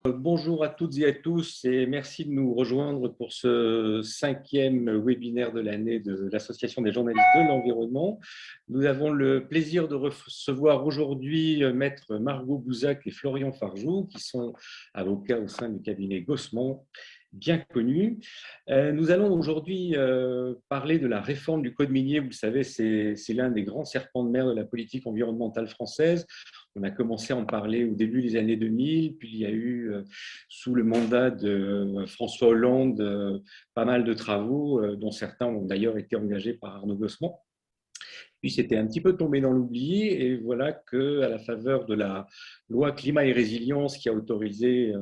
Bonjour à toutes et à tous et merci de nous rejoindre pour ce 5e webinaire de l'année de l'Association des journalistes de l'environnement. Nous avons le plaisir de recevoir aujourd'hui Maître Margot Bouzac et Florian Farjou, qui sont avocats au sein du cabinet Gossement, bien connus. Nous allons aujourd'hui parler de la réforme du Code minier. Vous le savez, c'est l'un des grands serpents de mer de la politique environnementale française. On a commencé à en parler au début des années 2000, puis il y a eu, sous le mandat de François Hollande, pas mal de travaux, dont certains ont d'ailleurs été engagés par Arnaud Gossement. Puis c'était un petit peu tombé dans l'oubli, et voilà qu'à la faveur de la loi climat et résilience qui a autorisé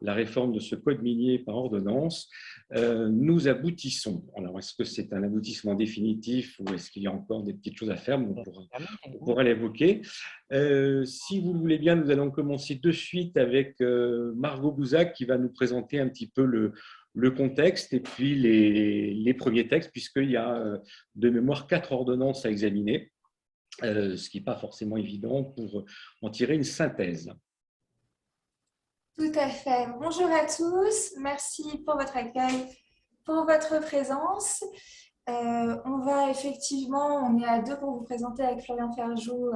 la réforme de ce code minier par ordonnance, nous aboutissons. Alors, est-ce que c'est un aboutissement définitif ou est-ce qu'il y a encore des petites choses à faire? On pourra l'évoquer. Si vous le voulez bien, nous allons commencer de suite avec Margot Bouzac qui va nous présenter un petit peu le contexte et puis les premiers textes, puisqu'il y a de mémoire 4 ordonnances à examiner, ce qui n'est pas forcément évident pour en tirer une synthèse. Tout à fait. Bonjour à tous. Merci pour votre accueil, pour votre présence. On est à deux pour vous présenter avec Florian Farjou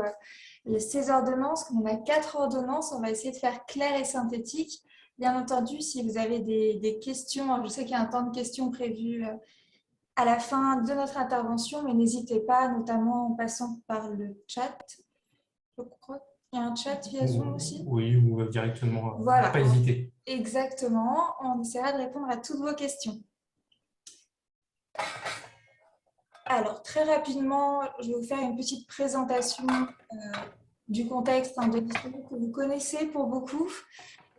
ces ordonnances. On a 4 ordonnances. On va essayer de faire clair et synthétique. Bien entendu, si vous avez des questions, je sais qu'il y a un temps de questions prévu à la fin de notre intervention, mais n'hésitez pas, notamment en passant par le chat. Je crois qu'il y a un chat via Zoom aussi. Oui, ou directement, voilà. Pas hésiter. Exactement, on essaiera de répondre à toutes vos questions. Alors, très rapidement, je vais vous faire une petite présentation du contexte de l'histoire que vous connaissez pour beaucoup.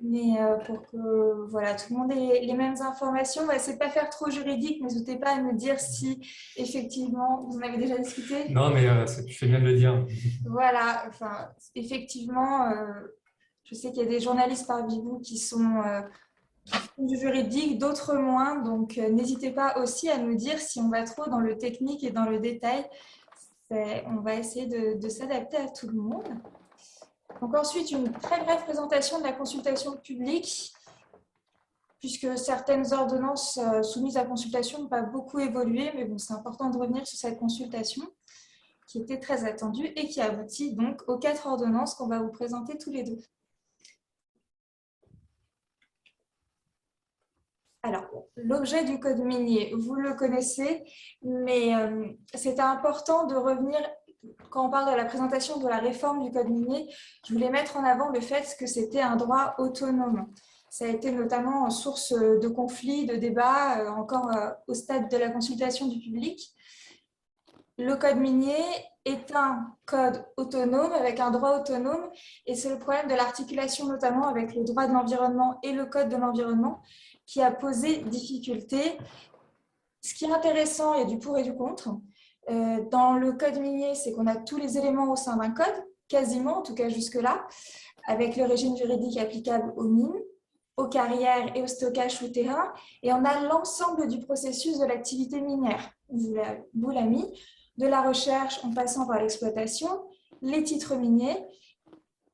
Mais pour que voilà, tout le monde ait les mêmes informations, on va essayer de ne pas faire trop juridique. N'hésitez pas à me dire si effectivement vous en avez déjà discuté. Non, mais tu fais bien de le dire. Voilà, enfin, effectivement, je sais qu'il y a des journalistes parmi vous qui font du juridique, d'autres moins. Donc, n'hésitez pas aussi à nous dire si on va trop dans le technique et dans le détail. On va essayer de s'adapter à tout le monde. Donc ensuite, une très brève présentation de la consultation publique, puisque certaines ordonnances soumises à consultation n'ont pas beaucoup évolué, mais bon, c'est important de revenir sur cette consultation qui était très attendue et qui aboutit donc aux 4 ordonnances qu'on va vous présenter tous les deux. Alors, l'objet du code minier, vous le connaissez, mais c'est important de revenir. Quand on parle de la présentation de la réforme du code minier, je voulais mettre en avant le fait que c'était un droit autonome. Ça a été notamment source de conflits, de débats, encore au stade de la consultation du public. Le code minier est un code autonome, avec un droit autonome, et c'est le problème de l'articulation notamment avec le droit de l'environnement et le code de l'environnement qui a posé difficulté. Ce qui est intéressant, il y a du pour et du contre. Dans le code minier, c'est qu'on a tous les éléments au sein d'un code, quasiment, en tout cas jusque-là, avec le régime juridique applicable aux mines, aux carrières et au stockage souterrain, et on a l'ensemble du processus de l'activité minière. Vous l'a mis, de la recherche en passant par l'exploitation, les titres miniers,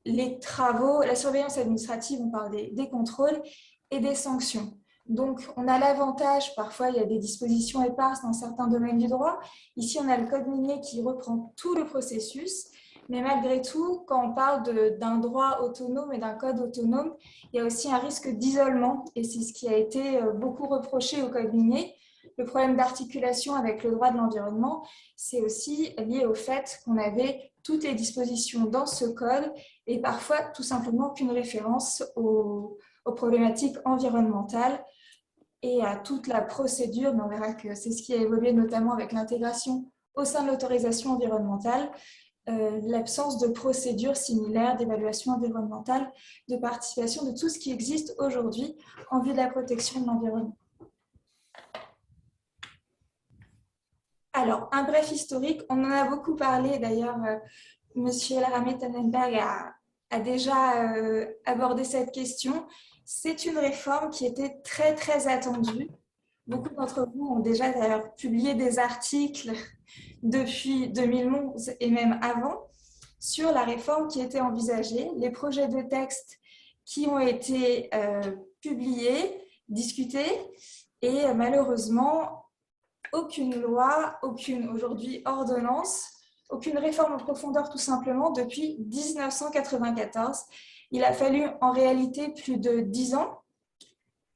les travaux, la surveillance administrative, on parle des contrôles et des sanctions. Donc, on a l'avantage, parfois il y a des dispositions éparses dans certains domaines du droit. Ici, on a le code minier qui reprend tout le processus. Mais malgré tout, quand on parle d'un droit autonome et d'un code autonome, il y a aussi un risque d'isolement. Et c'est ce qui a été beaucoup reproché au code minier. Le problème d'articulation avec le droit de l'environnement, c'est aussi lié au fait qu'on avait toutes les dispositions dans ce code et parfois tout simplement qu'une référence aux problématiques environnementales et à toute la procédure, mais on verra que c'est ce qui a évolué notamment avec l'intégration au sein de l'autorisation environnementale, l'absence de procédures similaires d'évaluation environnementale, de participation de tout ce qui existe aujourd'hui en vue de la protection de l'environnement. Alors, un bref historique, on en a beaucoup parlé d'ailleurs, Monsieur Laramé Tannenberg a déjà abordé cette question. C'est une réforme qui était très, très attendue. Beaucoup d'entre vous ont déjà d'ailleurs publié des articles depuis 2011 et même avant sur la réforme qui était envisagée. Les projets de texte qui ont été publiées, discutées, et malheureusement, aucune loi, aucune aujourd'hui ordonnance, aucune réforme en profondeur tout simplement depuis 1994. Il a fallu en réalité plus de 10 ans,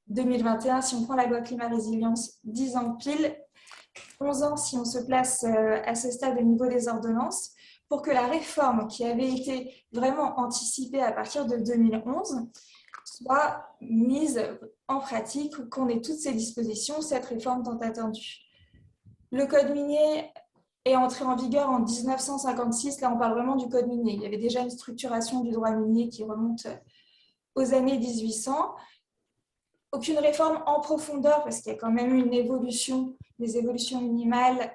2021 si on prend la loi climat-résilience, 10 ans pile, 11 ans si on se place à ce stade au niveau des ordonnances, pour que la réforme qui avait été vraiment anticipée à partir de 2011 soit mise en pratique, qu'on ait toutes ces dispositions, cette réforme tant attendue. Le code minier est entré en vigueur en 1956, là on parle vraiment du code minier. Il y avait déjà une structuration du droit minier qui remonte aux années 1800. Aucune réforme en profondeur, parce qu'il y a quand même eu une évolution, des évolutions minimales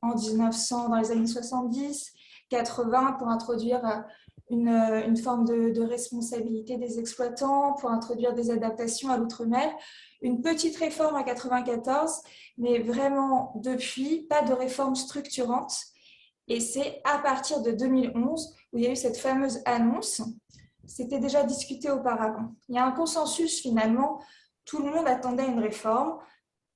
en 1900, dans les années 70, 80, pour introduire une forme de responsabilité des exploitants, pour introduire des adaptations à l'outre-mer. Une petite réforme en 94, mais vraiment depuis, pas de réforme structurante. Et c'est à partir de 2011 où il y a eu cette fameuse annonce. C'était déjà discuté auparavant. Il y a un consensus finalement. Tout le monde attendait une réforme.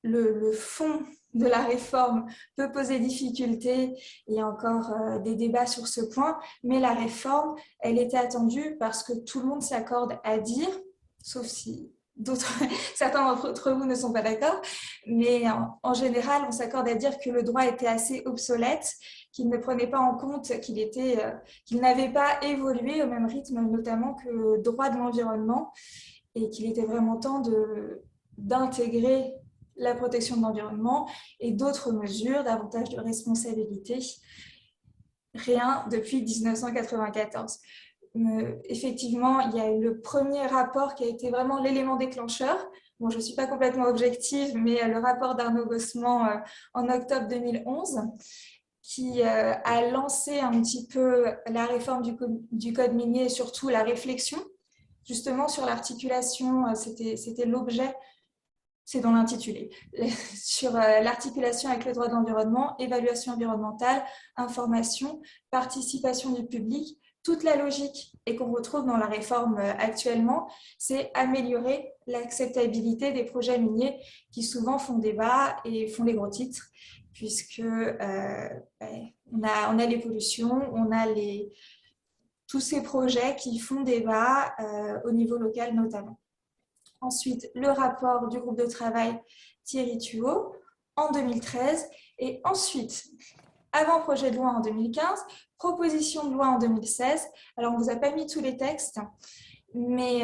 Le fond de la réforme peut poser difficulté. Il y a encore des débats sur ce point. Mais la réforme, elle était attendue parce que tout le monde s'accorde à dire, sauf si certains d'entre vous ne sont pas d'accord, mais en général, on s'accorde à dire que le droit était assez obsolète, qu'il ne prenait pas en compte qu'il n'avait pas évolué au même rythme, notamment que le droit de l'environnement, et qu'il était vraiment temps d'intégrer la protection de l'environnement et d'autres mesures, davantage de responsabilité. Rien depuis 1994. Effectivement, il y a eu le premier rapport qui a été vraiment l'élément déclencheur. Bon, je ne suis pas complètement objective, mais le rapport d'Arnaud Gossement en octobre 2011, qui a lancé un petit peu la réforme du code minier et surtout la réflexion, justement sur l'articulation, c'était l'objet, c'est dans l'intitulé, sur l'articulation avec le droit de l'environnement, évaluation environnementale, information, participation du public. Toute la logique et qu'on retrouve dans la réforme actuellement, c'est améliorer l'acceptabilité des projets miniers qui souvent font débat et font les gros titres, puisque on a les pollutions, on a tous ces projets qui font débat au niveau local notamment. Ensuite, le rapport du groupe de travail Thierry Tuot en 2013 et ensuite, avant-projet de loi en 2015, proposition de loi en 2016. Alors, on ne vous a pas mis tous les textes, mais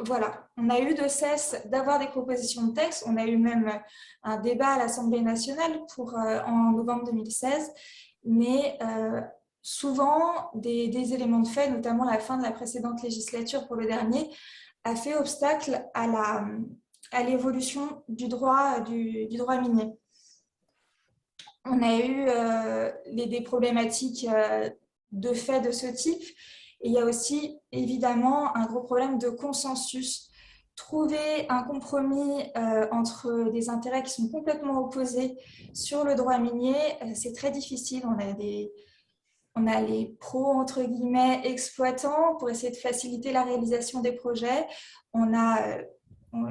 voilà, on a eu de cesse d'avoir des propositions de texte. On a eu même un débat à l'Assemblée nationale en novembre 2016, mais souvent, des éléments de fait, notamment la fin de la précédente législature pour le dernier, a fait obstacle à l'évolution du droit minier. On a eu des problématiques de fait de ce type. Et il y a aussi évidemment un gros problème de consensus. Trouver un compromis entre des intérêts qui sont complètement opposés sur le droit minier, c'est très difficile. On a les pros, entre guillemets, exploitants pour essayer de faciliter la réalisation des projets.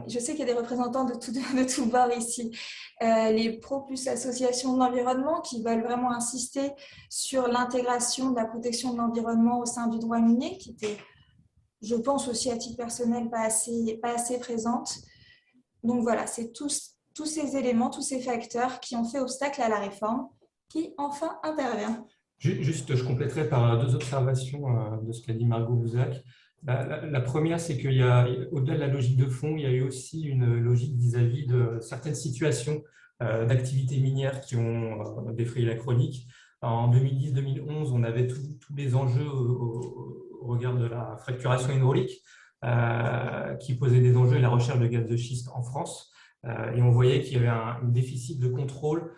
Je sais qu'il y a des représentants de tout bord ici. Les pros plus associations de l'environnement qui veulent vraiment insister sur l'intégration de la protection de l'environnement au sein du droit minier, qui était, je pense aussi à titre personnel, pas assez présente. Donc voilà, c'est tous ces éléments, tous ces facteurs qui ont fait obstacle à la réforme, qui enfin intervient. Juste, je compléterai par deux observations de ce qu'a dit Margot Bouzak. La première, c'est qu'il y a, au-delà de la logique de fond, il y a eu aussi une logique vis-à-vis de certaines situations d'activités minières qui ont défrayé la chronique. En 2010-2011, on avait tous les enjeux au regard de la fracturation hydraulique qui posaient des enjeux et la recherche de gaz de schiste en France. Et on voyait qu'il y avait un déficit de contrôle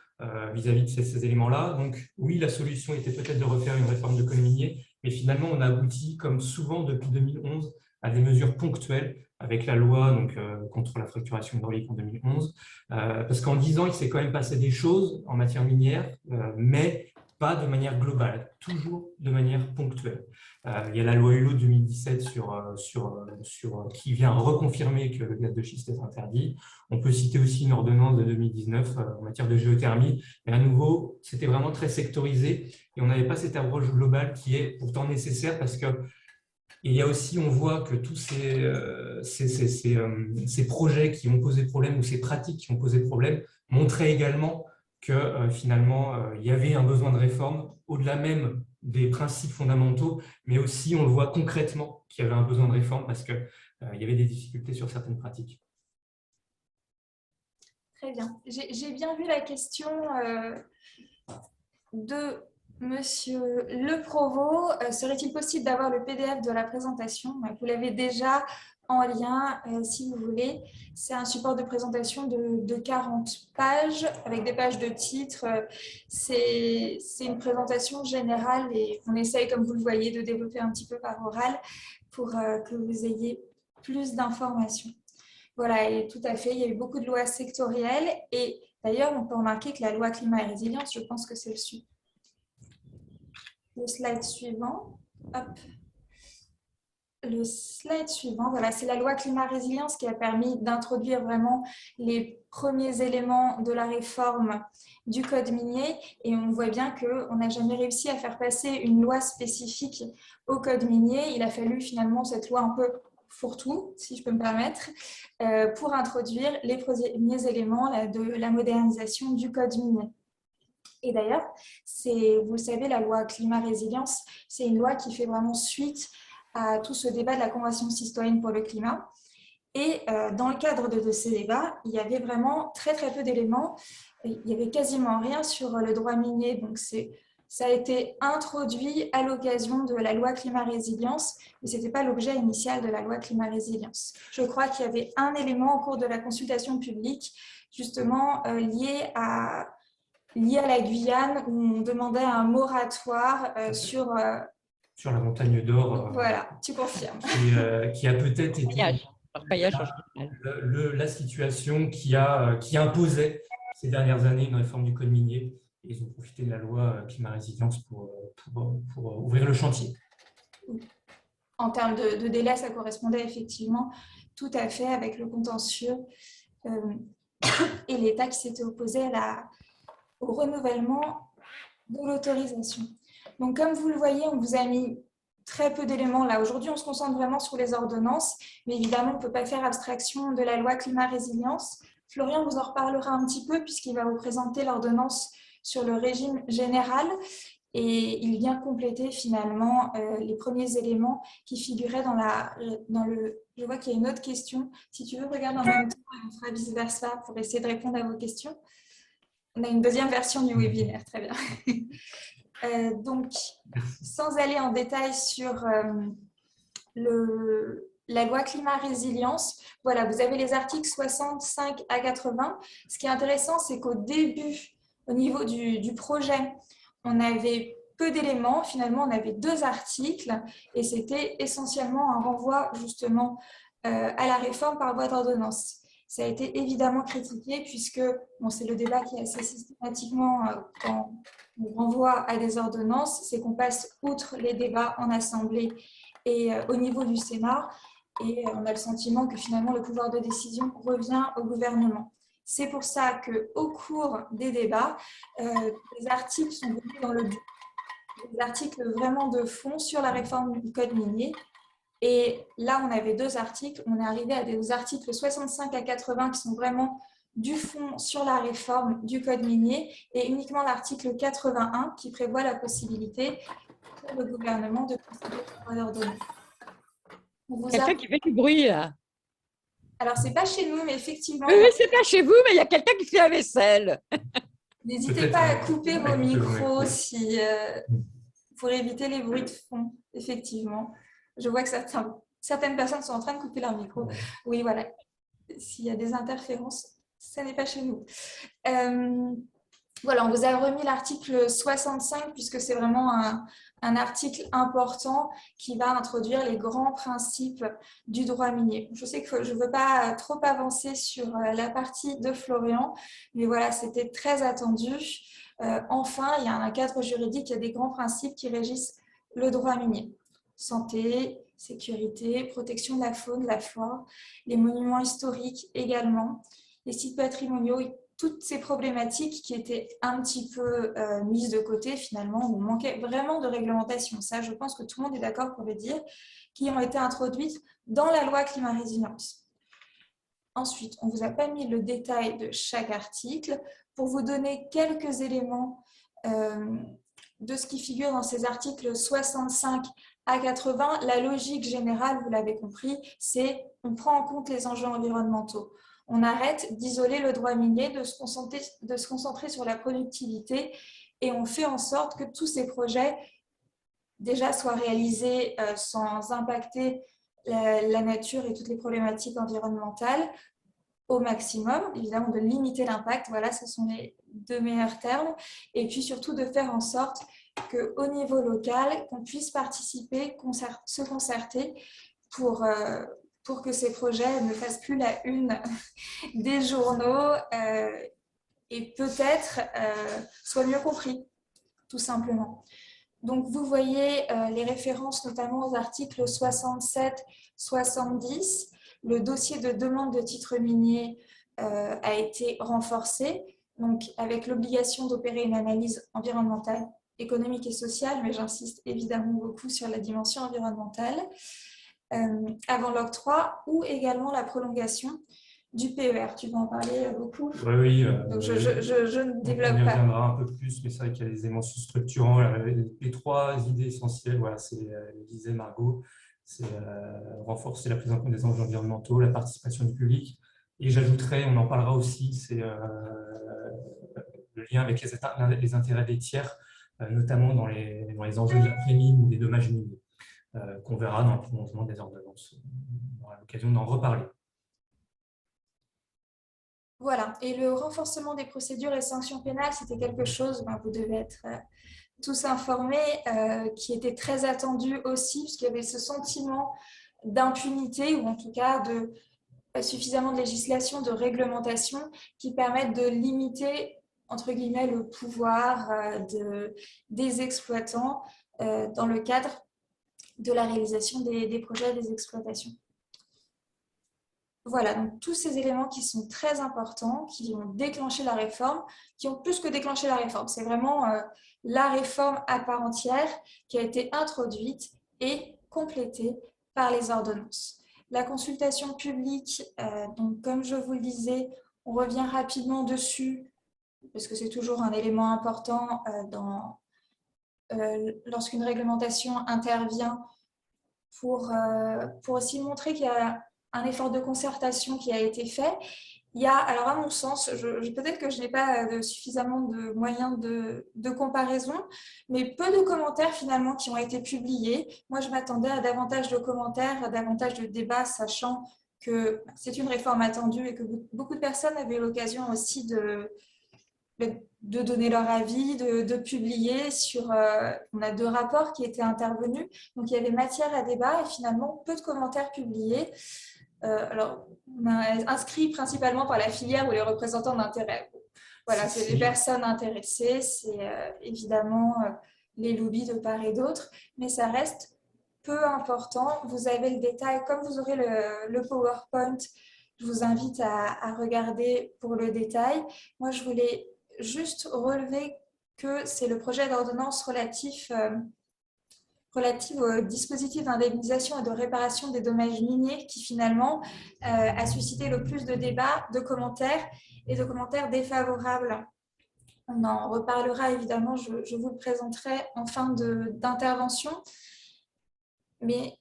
vis-à-vis de ces éléments-là. Donc oui, la solution était peut-être de refaire une réforme du code minier, mais finalement, on a abouti, comme souvent depuis 2011, à des mesures ponctuelles avec la loi contre la fracturation hydraulique en 2011. Parce qu'en 10 ans, il s'est quand même passé des choses en matière minière, mais pas de manière globale, toujours de manière ponctuelle. Il y a la loi Hulot 2017 qui vient reconfirmer que le gaz de schiste est interdit. On peut citer aussi une ordonnance de 2019 en matière de géothermie. Mais à nouveau, c'était vraiment très sectorisé et on n'avait pas cette approche globale qui est pourtant nécessaire parce que il y a aussi, on voit que tous ces projets qui ont posé problème ou ces pratiques qui ont posé problème montraient également que finalement, il y avait un besoin de réforme au-delà même des principes fondamentaux, mais aussi on le voit concrètement qu'il y avait un besoin de réforme parce qu'il y avait des difficultés sur certaines pratiques. Très bien. J'ai bien vu la question de Monsieur Le Provost. Serait-il possible d'avoir le PDF de la présentation? Vous l'avez déjà en lien, si vous voulez. C'est un support de présentation de 40 pages, avec des pages de titres. C'est une présentation générale et on essaye, comme vous le voyez, de développer un petit peu par oral pour que vous ayez plus d'informations. Voilà, et tout à fait, il y a eu beaucoup de lois sectorielles et d'ailleurs, on peut remarquer que la loi climat et résilience, je pense que c'est le slide suivant. Hop. Le slide suivant, voilà, c'est la loi climat-résilience qui a permis d'introduire vraiment les premiers éléments de la réforme du code minier et on voit bien qu'on n'a jamais réussi à faire passer une loi spécifique au code minier. Il a fallu finalement cette loi un peu fourre-tout, si je peux me permettre, pour introduire les premiers éléments de la modernisation du code minier. Et d'ailleurs, vous le savez, la loi climat-résilience, c'est une loi qui fait vraiment suite à tout ce débat de la Convention citoyenne pour le climat. Et dans le cadre de ces débats, il y avait vraiment très très peu d'éléments. Il n'y avait quasiment rien sur le droit minier. Donc ça a été introduit à l'occasion de la loi climat-résilience, mais ce n'était pas l'objet initial de la loi climat-résilience. Je crois qu'il y avait un élément au cours de la consultation publique, justement lié à la Guyane, où on demandait un moratoire sur la montagne d'or. Voilà, tu confirmes. Qui a peut-être été la situation qui imposait ces dernières années une réforme du code minier. Et ils ont profité de la loi climat-résilience pour ouvrir le chantier. En termes de délai, ça correspondait effectivement tout à fait avec le contentieux et l'État qui s'était opposé au renouvellement de l'autorisation. Donc, comme vous le voyez, on vous a mis très peu d'éléments là. Aujourd'hui, on se concentre vraiment sur les ordonnances, mais évidemment, on ne peut pas faire abstraction de la loi climat-résilience. Florian vous en reparlera un petit peu puisqu'il va vous présenter l'ordonnance sur le régime général et il vient compléter finalement les premiers éléments qui figuraient dans le... Je vois qu'il y a une autre question. Si tu veux, regarde en même temps et on fera vice-versa pour essayer de répondre à vos questions. On a une deuxième version du webinaire, très bien. Donc, sans aller en détail sur la loi climat-résilience, voilà, vous avez les articles 65 à 80. Ce qui est intéressant, c'est qu'au début, au niveau du projet, on avait peu d'éléments. Finalement, on avait 2 articles et c'était essentiellement un renvoi justement à la réforme par voie d'ordonnance. Ça a été évidemment critiqué puisque c'est le débat qui est assez systématiquement quand on renvoie à des ordonnances, c'est qu'on passe outre les débats en assemblée et au niveau du Sénat et on a le sentiment que finalement le pouvoir de décision revient au gouvernement. C'est pour ça qu'au cours des débats, les articles sont venus dans le but. Des articles vraiment de fond sur la réforme du code minier. Et là, on avait 2 articles. On est arrivé à des articles 65 à 80 qui sont vraiment du fond sur la réforme du code minier et uniquement l'article 81 qui prévoit la possibilité pour le gouvernement de procéder par ordonnance. Quelqu'un qui fait du bruit, là. Alors, ce n'est pas chez nous, mais effectivement... Oui, ce n'est pas chez vous, mais il y a quelqu'un qui fait la vaisselle. N'hésitez pas à couper vos micros pour éviter les bruits de fond, effectivement. Je vois que certaines personnes sont en train de couper leur micro. Oui, voilà. S'il y a des interférences, ça n'est pas chez nous. Voilà, on vous a remis l'article 65 puisque c'est vraiment un article important qui va introduire les grands principes du droit minier. Je sais que je ne veux pas trop avancer sur la partie de Florian, mais voilà, c'était très attendu. Enfin, il y a un cadre juridique, il y a des grands principes qui régissent le droit minier. Santé, sécurité, protection de la faune, de la flore, les monuments historiques également, les sites patrimoniaux, toutes ces problématiques qui étaient un petit peu mises de côté finalement, où on manquait vraiment de réglementation. Ça, je pense que tout le monde est d'accord pour le dire, qui ont été introduites dans la loi climat résilience. Ensuite, on ne vous a pas mis le détail de chaque article pour vous donner quelques éléments de ce qui figure dans ces articles 65 à 80. La logique générale, vous l'avez compris, c'est on prend en compte les enjeux environnementaux. On arrête d'isoler le droit minier, de se concentrer sur la productivité et on fait en sorte que tous ces projets déjà soient réalisés sans impacter la nature et toutes les problématiques environnementales au maximum, évidemment de limiter l'impact, voilà, ce sont les deux meilleurs termes, et puis surtout de faire en sorte qu'au niveau local, qu'on puisse participer, se concerter pour que ces projets ne fassent plus la une des journaux et peut-être soient mieux compris, tout simplement. Donc, vous voyez les références notamment aux articles 67, 70. Le dossier de demande de titre minier a été renforcé, donc avec l'obligation d'opérer une analyse environnementale, économique et sociale, mais j'insiste évidemment beaucoup sur la dimension environnementale, avant l'octroi ou également la prolongation du PER. Tu vas en parler beaucoup. Oui, donc je ne développe on y pas. reviendra un peu plus, mais c'est vrai qu'il y a des éléments structurants. Les trois idées essentielles, voilà, c'est, disait Margot, c'est renforcer la prise en compte des enjeux environnementaux, la participation du public. Et j'ajouterais, on en parlera aussi, c'est le lien avec les intérêts des tiers, notamment dans les enjeux de l'après-mine ou des dommages miniers, qu'on verra dans le prolongement des ordonnances. On aura l'occasion d'en reparler. Voilà, et le renforcement des procédures et sanctions pénales, c'était quelque chose, vous devez être tous informés, qui était très attendu aussi, parce qu'il y avait ce sentiment d'impunité, ou en tout cas de suffisamment de législation, de réglementation, qui permettent de limiter, entre guillemets, le pouvoir des exploitants dans le cadre de la réalisation des projets et des exploitations. Voilà, donc tous ces éléments qui sont très importants, qui ont déclenché la réforme, qui ont plus que déclenché la réforme. C'est vraiment la réforme à part entière qui a été introduite et complétée par les ordonnances. La consultation publique, donc comme je vous le disais, on revient rapidement dessus, parce que c'est toujours un élément important lorsqu'une réglementation intervient pour aussi montrer qu'il y a un effort de concertation qui a été fait. Il y a, alors à mon sens, peut-être que je n'ai pas suffisamment de moyens de comparaison, mais peu de commentaires finalement qui ont été publiés. Moi, je m'attendais à davantage de commentaires, à davantage de débats, sachant que c'est une réforme attendue et que beaucoup de personnes avaient l'occasion aussi de donner leur avis, de publier sur... on a 2 rapports qui étaient intervenus, donc il y avait matière à débat et finalement peu de commentaires publiés. Alors, on a inscrit principalement par la filière ou les représentants d'intérêt. Voilà, c'est les personnes intéressées, c'est évidemment les lobbies de part et d'autre, mais ça reste peu important. Vous avez le détail, comme vous aurez le PowerPoint, je vous invite à regarder pour le détail. Moi, je voulais juste relever que c'est le projet d'ordonnance relatif au dispositif d'indemnisation et de réparation des dommages miniers qui finalement a suscité le plus de débats, de commentaires et de commentaires défavorables. On en reparlera évidemment, je vous le présenterai en fin d'intervention. Mais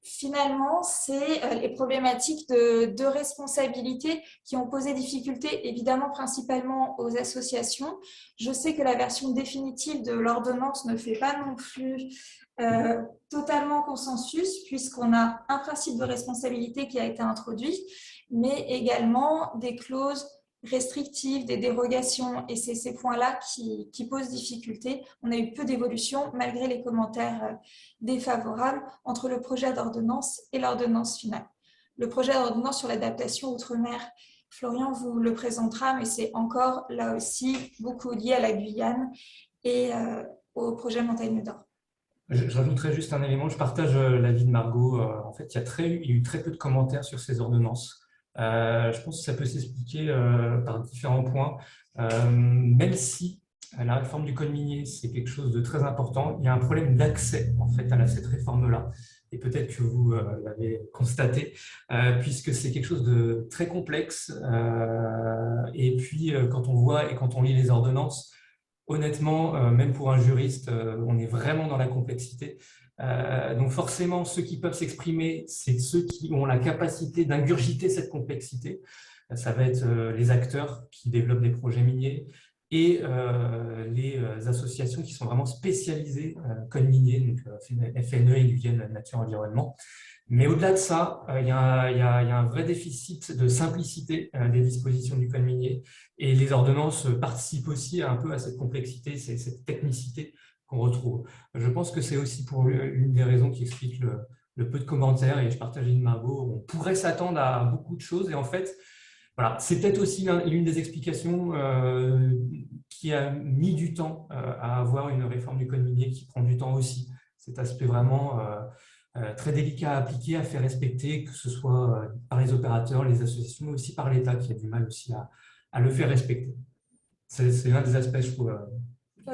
finalement, c'est les problématiques de responsabilité qui ont posé difficulté, évidemment principalement aux associations. Je sais que la version définitive de l'ordonnance ne fait pas non plus totalement consensus, puisqu'on a un principe de responsabilité qui a été introduit, mais également des clauses restrictives, des dérogations, et c'est ces points-là qui posent difficulté. On a eu peu d'évolution, malgré les commentaires défavorables, entre le projet d'ordonnance et l'ordonnance finale. Le projet d'ordonnance sur l'adaptation outre-mer Florian vous le présentera, mais c'est encore là aussi beaucoup lié à la Guyane et au projet Montagne d'Or. Je rajouterais juste un élément, je partage l'avis de Margot. En fait, il y a eu très peu de commentaires sur ces ordonnances. Je pense que ça peut s'expliquer par différents points. Même si la réforme du code minier, c'est quelque chose de très important, il y a un problème d'accès en fait, à cette réforme-là. Et peut-être que vous l'avez constaté, puisque c'est quelque chose de très complexe. Et puis, quand on voit et quand on lit les ordonnances, honnêtement, même pour un juriste, on est vraiment dans la complexité. Donc forcément, ceux qui peuvent s'exprimer, c'est ceux qui ont la capacité d'ingurgiter cette complexité. Ça va être les acteurs qui développent des projets miniers et les associations qui sont vraiment spécialisées code minier, donc FNE et Guyane Nature Environnement. Mais au-delà de ça, il y a un vrai déficit de simplicité des dispositions du code minier et les ordonnances participent aussi un peu à cette complexité, cette technicité qu'on retrouve. Je pense que c'est aussi pour l'une des raisons qui explique le peu de commentaires, et je partage avec Margot, on pourrait s'attendre à beaucoup de choses et en fait, voilà, c'est peut-être aussi l'une des explications qui a mis du temps à avoir une réforme du code minier qui prend du temps aussi. Cet aspect vraiment très délicat à appliquer, à faire respecter, que ce soit par les opérateurs, les associations, mais aussi par l'État qui a du mal aussi à le faire respecter. C'est l'un des aspects, je trouve,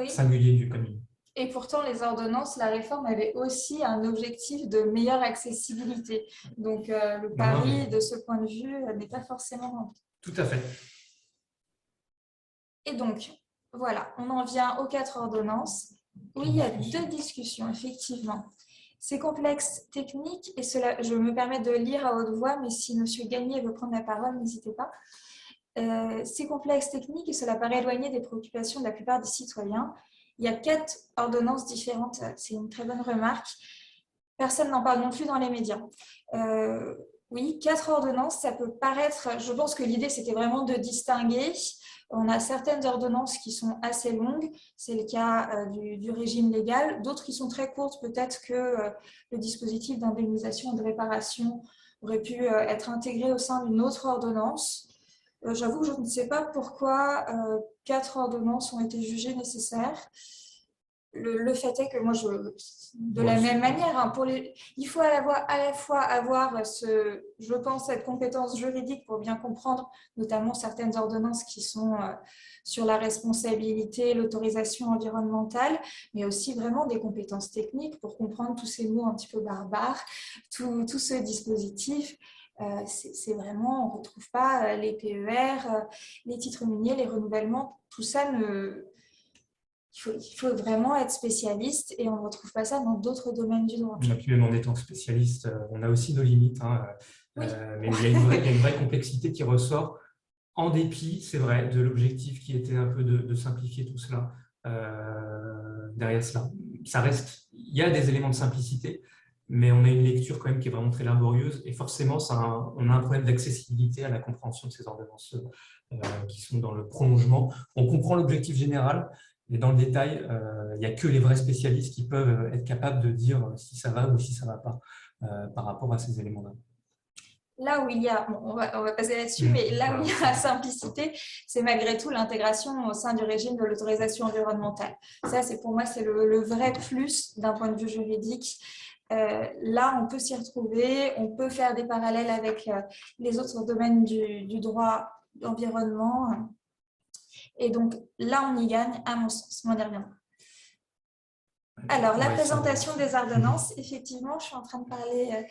singuliers du code minier. Et pourtant, les ordonnances, la réforme avait aussi un objectif de meilleure accessibilité. Donc, le pari, de ce point de vue, n'est pas forcément rempli. Tout à fait. Et donc, voilà, on en vient aux 4 ordonnances, où il y a 2 discussions, effectivement. C'est complexe technique, et cela, je me permets de lire à haute voix, mais si M. Gagné veut prendre la parole, n'hésitez pas. C'est complexe technique, et cela paraît éloigné des préoccupations de la plupart des citoyens. Il y a 4 ordonnances différentes, c'est une très bonne remarque. Personne n'en parle non plus dans les médias. Oui, 4 ordonnances, ça peut paraître... Je pense que l'idée, c'était vraiment de distinguer. On a certaines ordonnances qui sont assez longues, c'est le cas du régime légal. D'autres qui sont très courtes, peut-être que le dispositif d'indemnisation et de réparation aurait pu être intégré au sein d'une autre ordonnance. J'avoue que je ne sais pas pourquoi 4 ordonnances ont été jugées nécessaires. Le fait est que moi, de la même manière, hein, il faut à la fois avoir, je pense, cette compétence juridique pour bien comprendre, notamment certaines ordonnances qui sont sur la responsabilité, l'autorisation environnementale, mais aussi vraiment des compétences techniques pour comprendre tous ces mots un petit peu barbares, tout ce dispositif. C'est vraiment, on ne retrouve pas les PER, les titres miniers, les renouvellements, tout ça il faut vraiment être spécialiste et on ne retrouve pas ça dans d'autres domaines du droit. Et puis même en étant spécialiste, on a aussi nos limites, hein, oui. Mais il y a une vraie complexité qui ressort en dépit, c'est vrai, de l'objectif qui était un peu de simplifier tout cela derrière cela. Ça reste, il y a des éléments de simplicité, mais on a une lecture quand même qui est vraiment très laborieuse et forcément, on a un problème d'accessibilité à la compréhension de ces ordonnances qui sont dans le prolongement. On comprend l'objectif général, mais dans le détail, il n'y a que les vrais spécialistes qui peuvent être capables de dire si ça va ou si ça ne va pas par rapport à ces éléments-là. Là où il y a, bon, on va passer là-dessus, mais là où il y a la simplicité, c'est malgré tout l'intégration au sein du régime de l'autorisation environnementale. Ça, pour moi, c'est le vrai plus d'un point de vue juridique. Là, on peut s'y retrouver, on peut faire des parallèles avec les autres domaines du droit d'environnement. Et donc, là, on y gagne, à mon sens. On y reviendra. Alors, la présentation des ordonnances, effectivement, je suis en train de parler...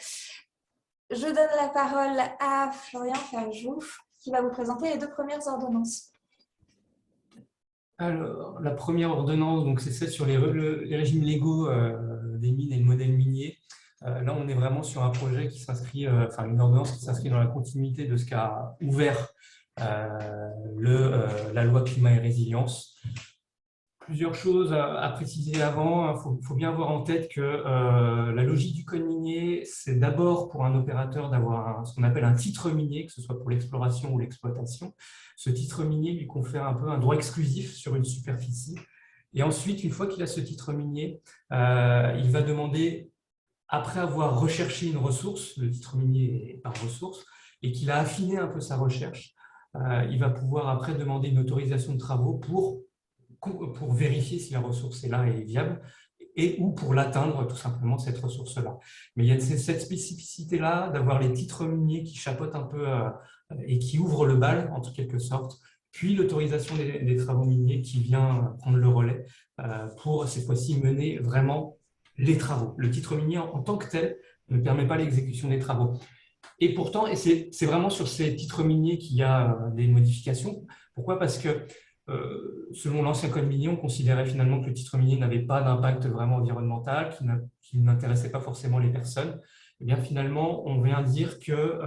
Je donne la parole à Florian Ferjouf, qui va vous présenter les 2 premières ordonnances. Alors, la première ordonnance, c'est celle sur les régimes légaux des mines et le modèle minier. Là, on est vraiment sur un projet qui s'inscrit, une ordonnance qui s'inscrit dans la continuité de ce qu'a ouvert la loi climat et résilience. Plusieurs choses à préciser avant. Il faut bien avoir en tête que la logique du code minier, c'est d'abord pour un opérateur d'avoir ce qu'on appelle un titre minier, que ce soit pour l'exploration ou l'exploitation. Ce titre minier lui confère un peu un droit exclusif sur une superficie. Et ensuite, une fois qu'il a ce titre minier, il va demander, après avoir recherché une ressource, le titre minier est par ressource, et qu'il a affiné un peu sa recherche, il va pouvoir après demander une autorisation de travaux pour vérifier si la ressource est là et est viable, ou pour l'atteindre tout simplement, cette ressource-là. Mais il y a cette spécificité-là d'avoir les titres miniers qui chapeautent un peu et qui ouvrent le bal, en quelque sorte, puis l'autorisation des travaux miniers qui vient prendre le relais pour, cette fois-ci, mener vraiment les travaux. Le titre minier, en tant que tel, ne permet pas l'exécution des travaux. Et pourtant, c'est vraiment sur ces titres miniers qu'il y a des modifications. Pourquoi ? Parce que selon l'ancien code minier, on considérait finalement que le titre minier n'avait pas d'impact vraiment environnemental, qu'il n'intéressait pas forcément les personnes. Et bien finalement, on vient dire que,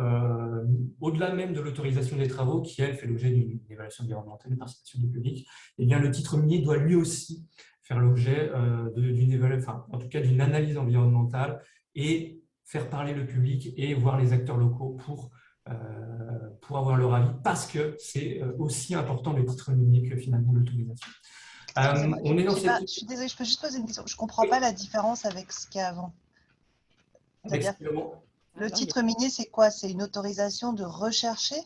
au-delà même de l'autorisation des travaux, qui elle fait l'objet d'une évaluation environnementale, d'une participation du public, et bien le titre minier doit lui aussi faire l'objet d'une évaluation, enfin, en tout cas d'une analyse environnementale, et faire parler le public et voir les acteurs locaux pour avoir leur avis, parce que c'est aussi important le titre minier que finalement l'autorisation. On est dans cette... Je suis désolée, je peux juste poser une question. Je ne comprends pas la différence avec ce qu'il y a avant. C'est-à-dire le titre minier, c'est quoi? C'est une autorisation de rechercher?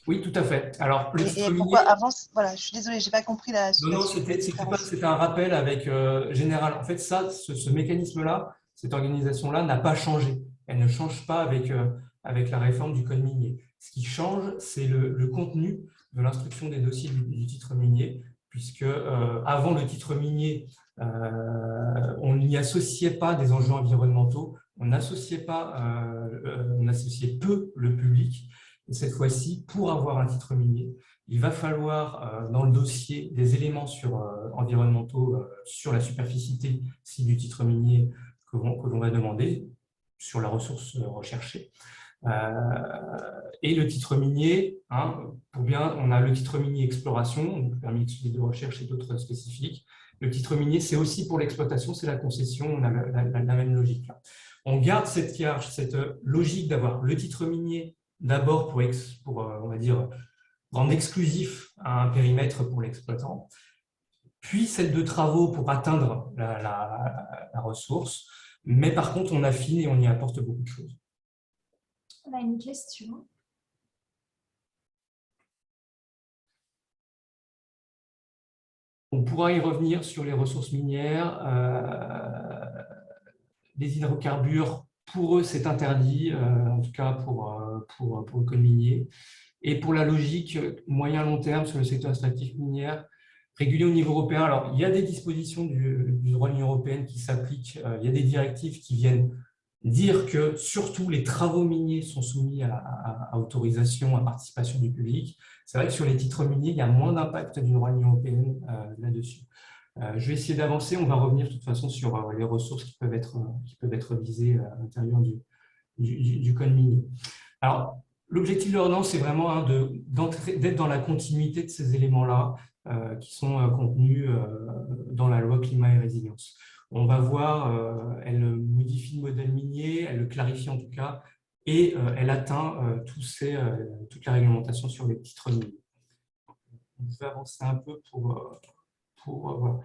Oui, tout à fait. Alors, le titre minier... pourquoi avant... Voilà, je suis désolée, je n'ai pas compris la... Non, c'était un rappel avec Général. En fait, ça, ce mécanisme-là, cette organisation-là n'a pas changé. Elle ne change pas avec la réforme du code minier. Ce qui change, c'est le contenu de l'instruction des dossiers du titre minier, puisque avant le titre minier, on n'y associait pas des enjeux environnementaux, on associait peu le public. Et cette fois-ci, pour avoir un titre minier, il va falloir dans le dossier des éléments environnementaux sur la superficité du titre minier que l'on va demander, sur la ressource recherchée. Et le titre minier, on a le titre minier exploration, donc permis de recherche et d'autres spécifiques. Le titre minier, c'est aussi pour l'exploitation, c'est la concession, on a la même logique là. On garde cette logique d'avoir le titre minier d'abord pour on va dire, rendre exclusif un périmètre pour l'exploitant, puis celle de travaux pour atteindre la ressource, mais par contre, on affine et on y apporte beaucoup de choses. On a une question. On pourra y revenir sur les ressources minières. Les hydrocarbures, pour eux, c'est interdit, en tout cas pour le code minier. Et pour la logique moyen-long terme sur le secteur extractif minier, régulé au niveau européen, alors il y a des dispositions du droit de l'Union européenne qui s'appliquent, il y a des directives qui viennent dire que surtout les travaux miniers sont soumis à autorisation, à participation du public. C'est vrai que sur les titres miniers, il y a moins d'impact du droit de l'Union européenne là-dessus. Je vais essayer d'avancer, on va revenir de toute façon sur les ressources qui peuvent être visées à l'intérieur du code minier. Alors, l'objectif de l'ordonnance, c'est vraiment d'être dans la continuité de ces éléments-là qui sont contenus dans la loi climat et résilience. On va voir, elle modifie le modèle minier, elle le clarifie en tout cas, et elle atteint toute la réglementation sur les titres miniers. Je vais avancer un peu pour voir.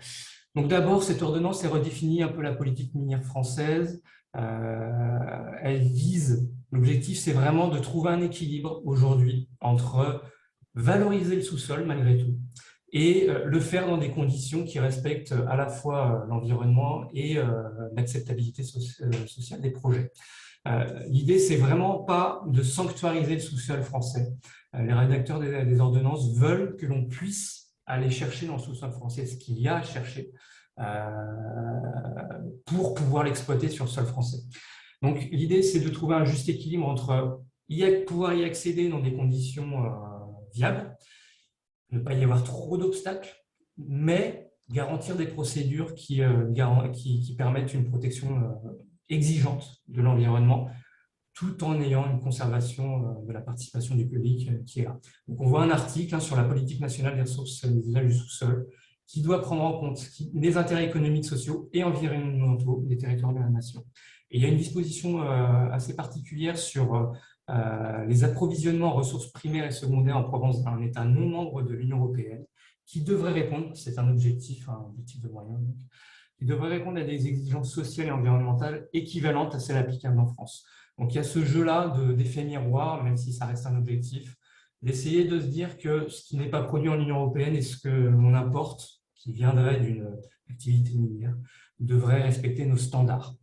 Donc d'abord, cette ordonnance, elle redéfinit un peu la politique minière française. Elle vise, l'objectif, c'est vraiment de trouver un équilibre aujourd'hui entre valoriser le sous-sol malgré tout, et le faire dans des conditions qui respectent à la fois l'environnement et l'acceptabilité sociale des projets. L'idée, c'est vraiment pas de sanctuariser le sous-sol français. Les rédacteurs des ordonnances veulent que l'on puisse aller chercher dans le sous-sol français ce qu'il y a à chercher pour pouvoir l'exploiter sur le sol français. Donc, l'idée, c'est de trouver un juste équilibre entre pouvoir y accéder dans des conditions viables, ne pas y avoir trop d'obstacles, mais garantir des procédures qui permettent une protection exigeante de l'environnement, tout en ayant une conservation de la participation du public qui est là. Donc, on voit un article sur la politique nationale des ressources et des usages du sous-sol qui doit prendre en compte les intérêts économiques, sociaux et environnementaux des territoires de la nation. Et il y a une disposition assez particulière sur les approvisionnements en ressources primaires et secondaires en provenance d'un État non membre de l'Union européenne qui devrait répondre, c'est un objectif de moyen, qui devrait répondre à des exigences sociales et environnementales équivalentes à celles applicables en France. Donc il y a ce jeu-là d'effet miroir, même si ça reste un objectif, d'essayer de se dire que ce qui n'est pas produit en Union européenne et ce que l'on importe, qui viendrait d'une activité minière, devrait respecter nos standards.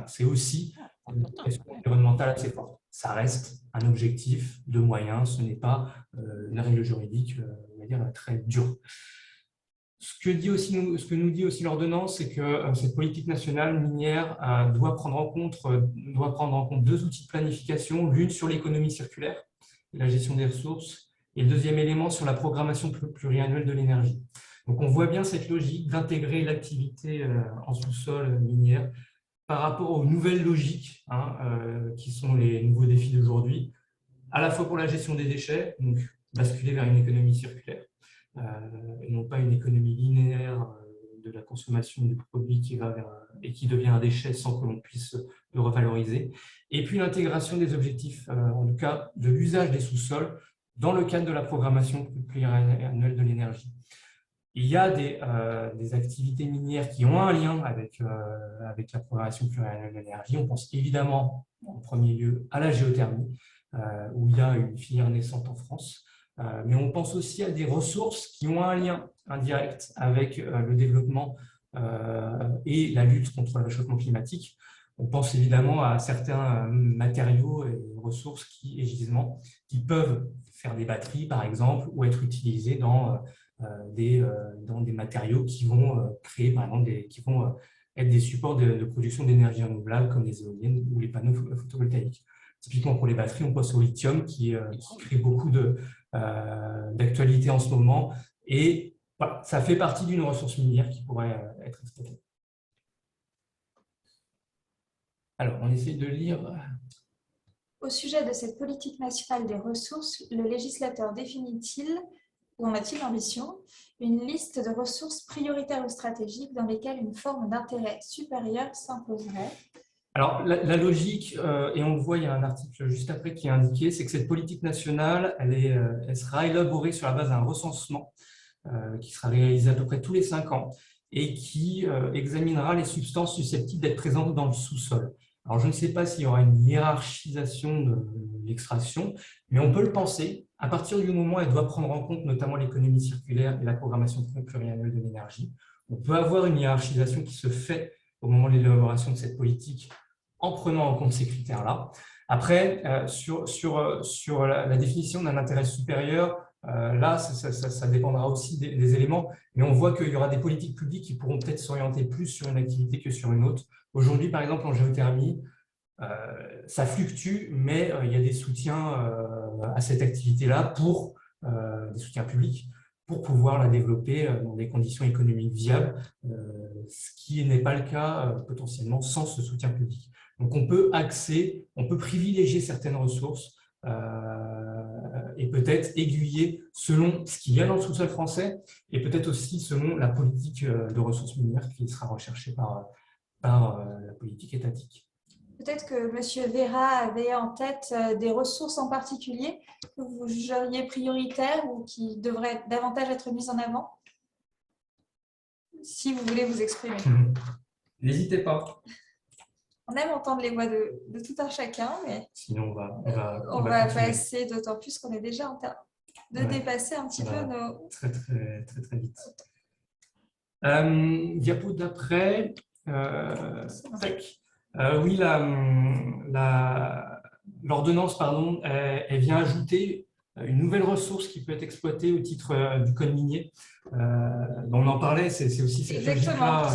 C'est aussi une question environnementale assez forte. Ça reste un objectif de moyens, ce n'est pas une règle juridique, on va dire, très dure. Ce que nous dit aussi l'ordonnance, c'est que cette politique nationale minière doit prendre en compte deux outils de planification, l'une sur l'économie circulaire, la gestion des ressources, et le deuxième élément sur la programmation pluriannuelle de l'énergie. Donc on voit bien cette logique d'intégrer l'activité en sous-sol minière par rapport aux nouvelles logiques qui sont les nouveaux défis d'aujourd'hui, à la fois pour la gestion des déchets, donc basculer vers une économie circulaire, et non pas une économie linéaire de la consommation du produit qui va et qui devient un déchet sans que l'on puisse le revaloriser. Et puis l'intégration des objectifs, en tout cas de l'usage des sous-sols, dans le cadre de la programmation pluriannuelle de l'énergie. Il y a des activités minières qui ont un lien avec la programmation pluriannuelle de l'énergie. On pense évidemment, en premier lieu, à la géothermie, où il y a une filière naissante en France. Mais on pense aussi à des ressources qui ont un lien indirect avec le développement et la lutte contre le réchauffement climatique. On pense évidemment à certains matériaux et ressources et gisements qui peuvent faire des batteries, par exemple, ou être utilisés dans des matériaux qui vont créer, par exemple, qui vont être des supports de production d'énergie renouvelable, comme les éoliennes ou les panneaux photovoltaïques. Typiquement pour les batteries, on pense au lithium qui crée beaucoup d'actualité en ce moment. Et voilà, ça fait partie d'une ressource minière qui pourrait être exploitée. Alors, on essaie de lire. Au sujet de cette politique nationale des ressources, le législateur définit-il, ou en a-t-il l'ambition, une liste de ressources prioritaires ou stratégiques dans lesquelles une forme d'intérêt supérieur s'imposerait? Alors, la logique, et on le voit, il y a un article juste après qui est indiqué, c'est que cette politique nationale, elle sera élaborée sur la base d'un recensement qui sera réalisé à peu près tous les 5 ans et qui examinera les substances susceptibles d'être présentes dans le sous-sol. Alors, je ne sais pas s'il y aura une hiérarchisation de l'extraction, mais on peut le penser. À partir du moment où elle doit prendre en compte notamment l'économie circulaire et la programmation pluriannuelle de l'énergie, on peut avoir une hiérarchisation qui se fait au moment de l'élaboration de cette politique en prenant en compte ces critères-là. Après, sur la définition d'un intérêt supérieur, là, ça dépendra aussi des éléments, mais on voit qu'il y aura des politiques publiques qui pourront peut-être s'orienter plus sur une activité que sur une autre. Aujourd'hui, par exemple, en géothermie, ça fluctue, mais il y a des soutiens à cette activité-là des soutiens publics pour pouvoir la développer dans des conditions économiques viables, ce qui n'est pas le cas potentiellement sans ce soutien public. Donc on peut privilégier certaines ressources et peut-être aiguiller selon ce qui vient dans le sous-sol français et peut-être aussi selon la politique de ressources minières qui sera recherchée par la politique étatique. Peut-être que M. Vera avait en tête des ressources en particulier que vous jugeriez prioritaires ou qui devraient davantage être mises en avant? Si vous voulez vous exprimer. N'hésitez pas. On aime entendre les voix de tout un chacun, mais sinon on va passer, d'autant plus qu'on est déjà en train de dépasser un petit peu nos… Très, très, très, très vite. Diapo d'après. Oui, l'ordonnance, elle vient ajouter une nouvelle ressource qui peut être exploitée au titre du code minier. On en parlait, c'est aussi cette logique-là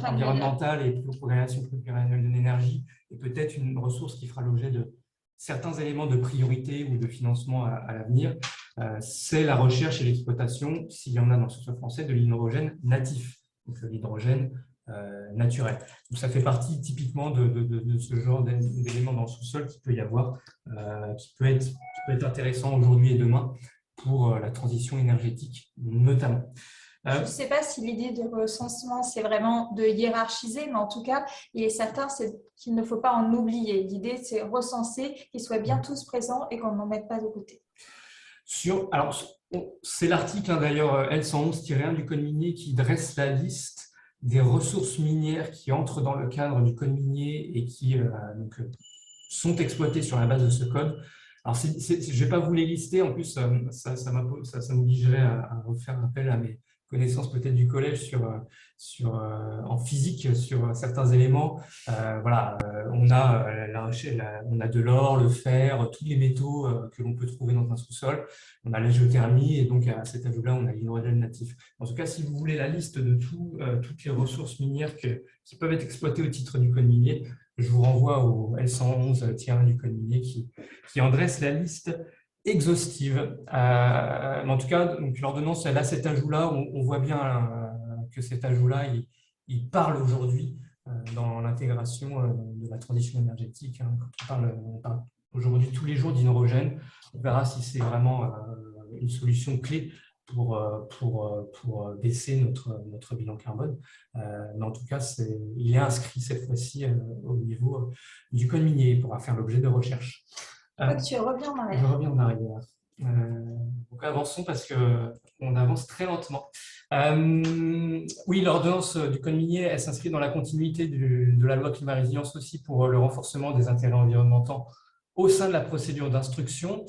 environnementale et programmation pluriannuelle de l'énergie, et peut-être une ressource qui fera l'objet de certains éléments de priorité ou de financement à l'avenir. C'est la recherche et l'exploitation, s'il y en a dans le sous-sol français, de l'hydrogène natif, donc l'hydrogène naturel. Donc, ça fait partie typiquement de ce genre d'éléments dans le sous-sol qui peut y avoir, qui peut être intéressant aujourd'hui et demain pour la transition énergétique notamment. Je ne sais pas si l'idée de recensement, c'est vraiment de hiérarchiser, mais en tout cas, il est certain qu'il ne faut pas en oublier. L'idée, c'est recenser, qu'ils soient bien tous présents et qu'on n'en mette pas de côté. C'est l'article d'ailleurs L111-1 du Code minier qui dresse la liste des ressources minières qui entrent dans le cadre du code minier et qui sont exploitées sur la base de ce code. Alors, je ne vais pas vous les lister, en plus, ça m'obligerait à refaire appel à mes connaissances peut-être du collège en physique sur certains éléments. Voilà, on a on a de l'or, le fer, tous les métaux que l'on peut trouver dans un sous-sol. On a la géothermie et donc à cet ajout-là, on a l'hydrogène natif. En tout cas, si vous voulez la liste de toutes les ressources minières qui peuvent être exploitées au titre du code minier, je vous renvoie au L111-1 du code minier qui en dresse la liste exhaustive. Mais en tout cas, l'ordonnance, elle a cet ajout-là. On voit bien que cet ajout-là, il parle aujourd'hui dans l'intégration de la transition énergétique. Quand on parle aujourd'hui tous les jours d'hydrogène. On verra si c'est vraiment une solution clé pour baisser notre bilan carbone. Mais en tout cas, il est inscrit cette fois-ci au niveau du code minier. Il pourra faire l'objet de recherche. Tu reviens en arrière. Je reviens en arrière. Donc avançons parce qu'on avance très lentement. Oui, l'ordonnance du code minier, elle s'inscrit dans la continuité de la loi climat résilience aussi pour le renforcement des intérêts environnementaux au sein de la procédure d'instruction,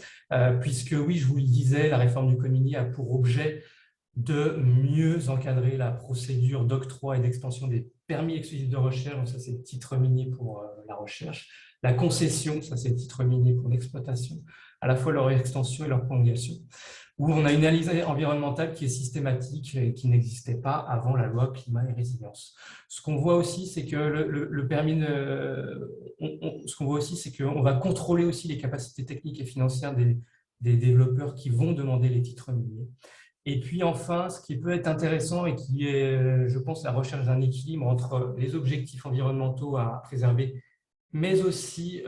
puisque oui, je vous le disais, la réforme du code minier a pour objet de mieux encadrer la procédure d'octroi et d'extension des permis exclusifs de recherche, donc ça c'est le titre minier pour la recherche, la concession, ça c'est le titre minier pour l'exploitation, à la fois leur extension et leur prolongation, où on a une analyse environnementale qui est systématique et qui n'existait pas avant la loi climat et résilience. Ce qu'on voit aussi, c'est que le permis ce qu'on voit aussi, c'est qu'on va contrôler aussi les capacités techniques et financières des développeurs qui vont demander les titres miniers. Et puis enfin, ce qui peut être intéressant et qui est, je pense, la recherche d'un équilibre entre les objectifs environnementaux à préserver, mais aussi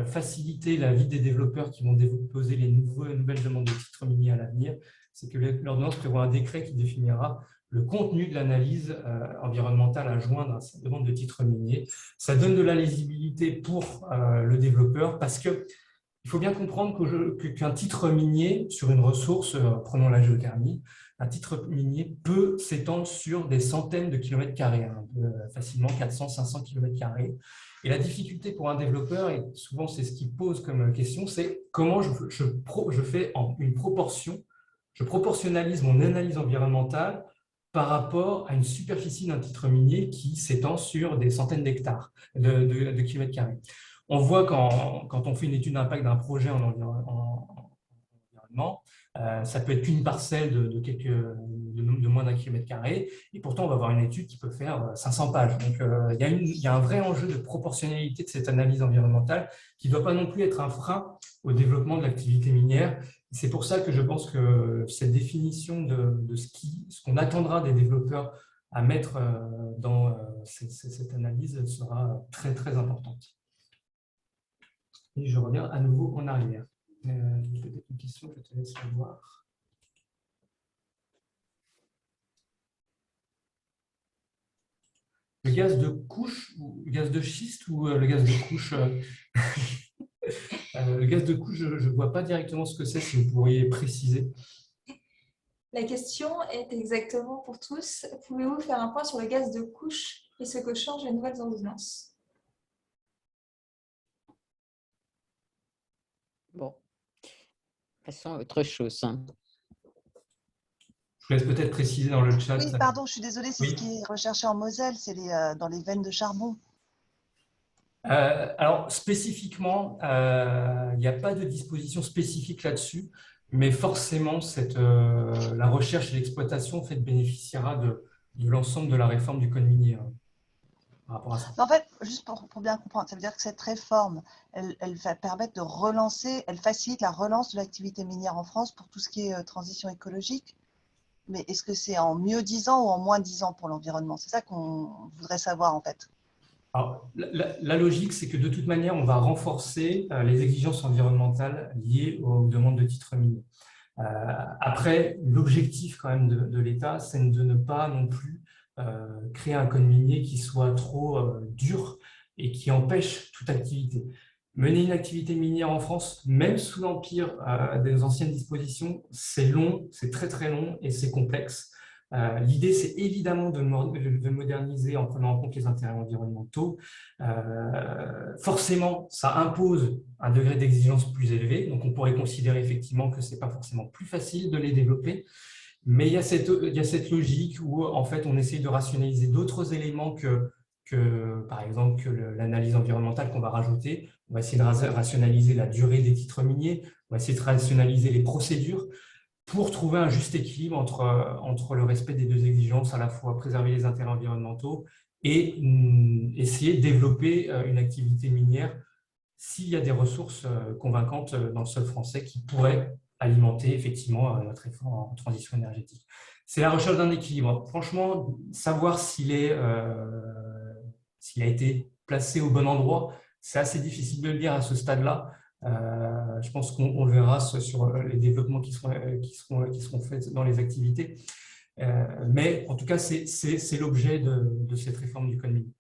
faciliter la vie des développeurs qui vont déposer les nouvelles demandes de titres miniers à l'avenir, c'est que l'ordonnance prévoit un décret qui définira le contenu de l'analyse environnementale à joindre à cette demande de titre minier. Ça donne de la lisibilité pour le développeur parce que il faut bien comprendre qu'un titre minier sur une ressource, prenons la géothermie, un titre minier peut s'étendre sur des centaines de kilomètres carrés, facilement 400-500 kilomètres carrés. Et la difficulté pour un développeur, et souvent c'est ce qu'il pose comme question, c'est comment je fais une proportion, je proportionnalise mon analyse environnementale par rapport à une superficie d'un titre minier qui s'étend sur des centaines d'hectares, de kilomètres carrés. On voit quand on fait une étude d'impact d'un projet en environnement, ça peut être qu'une parcelle de moins d'un kilomètre carré, et pourtant on va avoir une étude qui peut faire 500 pages. Donc il y a un vrai enjeu de proportionnalité de cette analyse environnementale qui ne doit pas non plus être un frein au développement de l'activité minière. C'est pour ça que je pense que cette définition de ce qu'on attendra des développeurs à mettre dans cette analyse sera très très importante. Et je reviens à nouveau en arrière. Peut-être une question, je te laisse voir. Le gaz de couche, ou le gaz de schiste ou le gaz de couche le gaz de couche, je ne vois pas directement ce que c'est, si vous pourriez préciser. La question est exactement pour tous. Pouvez-vous faire un point sur le gaz de couche et ce que changent les nouvelles ordonnances ? Bon, passons à autre chose. Je vous laisse peut-être préciser dans le chat. Oui, pardon, je suis désolée, c'est ce qui est recherché en Moselle, c'est dans les veines de charbon. Alors, spécifiquement, il n'y a pas de disposition spécifique là-dessus, mais forcément, la recherche et l'exploitation bénéficiera de l'ensemble de la réforme du code minier. Par rapport à ça. En fait, juste pour bien comprendre, ça veut dire que cette réforme, elle va permettre de relancer, elle facilite la relance de l'activité minière en France pour tout ce qui est transition écologique. Mais est-ce que c'est en mieux disant ou en moins disant pour l'environnement? C'est ça qu'on voudrait savoir en fait. Alors, la logique, c'est que de toute manière, on va renforcer les exigences environnementales liées aux demandes de titres miniers. Après, l'objectif quand même de l'État, c'est de ne pas non plus créer un code minier qui soit trop dur et qui empêche toute activité. Mener une activité minière en France, même sous l'empire des anciennes dispositions, c'est long, c'est très très long et c'est complexe. L'idée, c'est évidemment de moderniser en prenant en compte les intérêts environnementaux. Forcément, ça impose un degré d'exigence plus élevé, donc on pourrait considérer effectivement que ce n'est pas forcément plus facile de les développer, mais il y a cette logique où en fait on essaye de rationaliser d'autres éléments par exemple que l'analyse environnementale qu'on va rajouter. On va essayer de rationaliser la durée des titres miniers, on va essayer de rationaliser les procédures, pour trouver un juste équilibre entre le respect des deux exigences, à la fois préserver les intérêts environnementaux et essayer de développer une activité minière s'il y a des ressources convaincantes dans le sol français qui pourraient alimenter effectivement notre effort en transition énergétique. C'est la recherche d'un équilibre. Franchement, savoir s'il a été placé au bon endroit, c'est assez difficile de le dire à ce stade-là. Je pense qu'on le verra sur les développements qui seront faits dans les activités. Mais en tout cas, c'est l'objet de cette réforme du code minier.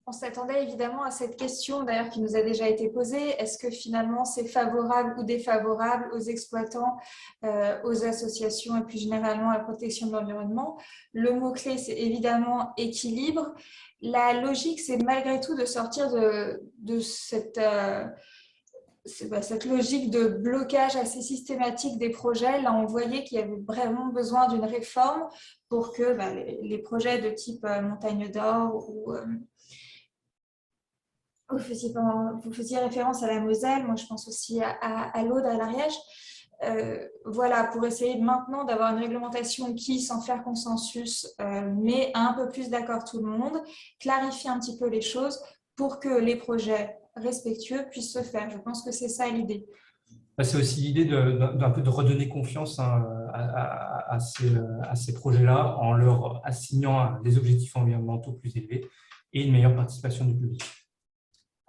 On s'attendait évidemment à cette question, d'ailleurs, qui nous a déjà été posée. Est-ce que finalement, c'est favorable ou défavorable aux exploitants, aux associations et plus généralement à la protection de l'environnement? Le mot-clé, c'est évidemment équilibre. La logique, c'est malgré tout de sortir de cette logique de blocage assez systématique des projets. Là, on voyait qu'il y avait vraiment besoin d'une réforme pour que les projets de type Montagne d'Or ou vous faisiez référence à la Moselle, moi je pense aussi à l'Aude, à l'Ariège. Voilà, pour essayer maintenant d'avoir une réglementation qui, sans faire consensus, met un peu plus d'accord tout le monde, clarifie un petit peu les choses pour que les projets respectueux puissent se faire. Je pense que c'est ça l'idée. C'est aussi l'idée d'un peu de redonner confiance à ces projets-là en leur assignant des objectifs environnementaux plus élevés et une meilleure participation du public.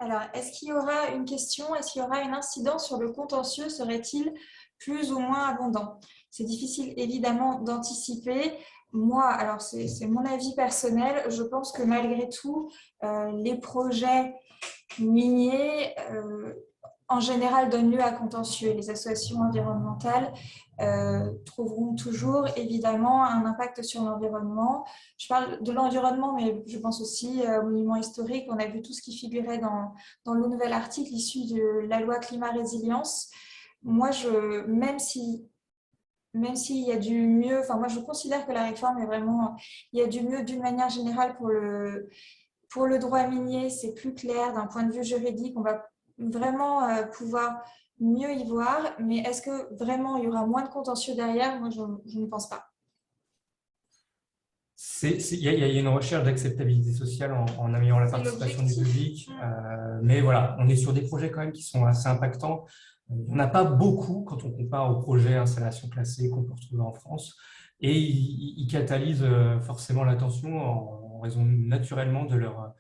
Alors, est-ce qu'il y aura une question? Est-ce qu'il y aura une incidence sur le contentieux? Serait-il plus ou moins abondant? C'est difficile évidemment d'anticiper. Moi, alors c'est mon avis personnel, je pense que malgré tout, les projets miniers en général donnent lieu à contentieux. Les associations environnementales trouveront toujours évidemment un impact sur l'environnement. Je parle de l'environnement, mais je pense aussi aux monuments historiques. On a vu tout ce qui figurait dans le nouvel article issu de la loi climat résilience. Moi, même s'il y a du mieux, enfin moi je considère que la réforme est vraiment, il y a du mieux d'une manière générale pour le droit minier, c'est plus clair d'un point de vue juridique, on va vraiment pouvoir mieux y voir, mais est-ce que vraiment il y aura moins de contentieux derrière? Moi je ne pense pas. Il y a une recherche d'acceptabilité sociale en améliorant la participation du public, mais voilà, on est sur des projets quand même qui sont assez impactants. On n'a pas beaucoup quand on compare aux projets installations classées qu'on peut retrouver en France, et ils catalysent forcément l'attention en raison naturellement de leur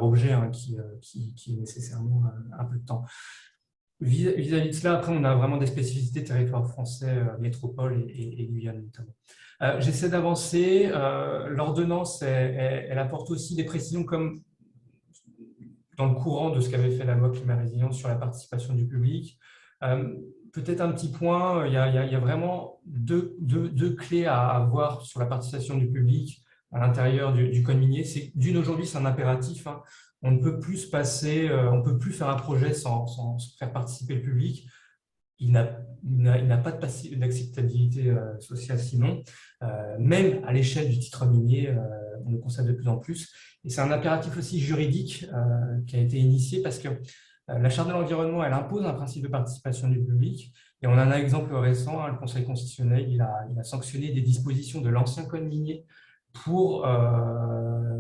objet qui est nécessairement un peu de temps. Vis-à-vis de cela, après, on a vraiment des spécificités territoire français, métropole et Guyane notamment. J'essaie d'avancer. L'ordonnance, elle apporte aussi des précisions comme dans le courant de ce qu'avait fait la loi climat résilience sur la participation du public. Peut-être un petit point, il y a vraiment deux clés à avoir sur la participation du public à l'intérieur du code minier. C'est d'une, aujourd'hui, c'est un impératif. On ne peut plus on peut plus faire un projet sans faire participer le public. Il n'a pas d'acceptabilité sociale sinon. Même à l'échelle du titre minier, on le constate de plus en plus. Et c'est un impératif aussi juridique qui a été initié parce que la Charte de l'environnement, elle impose un principe de participation du public. Et on a un exemple récent, le Conseil constitutionnel, il a sanctionné des dispositions de l'ancien code minier pour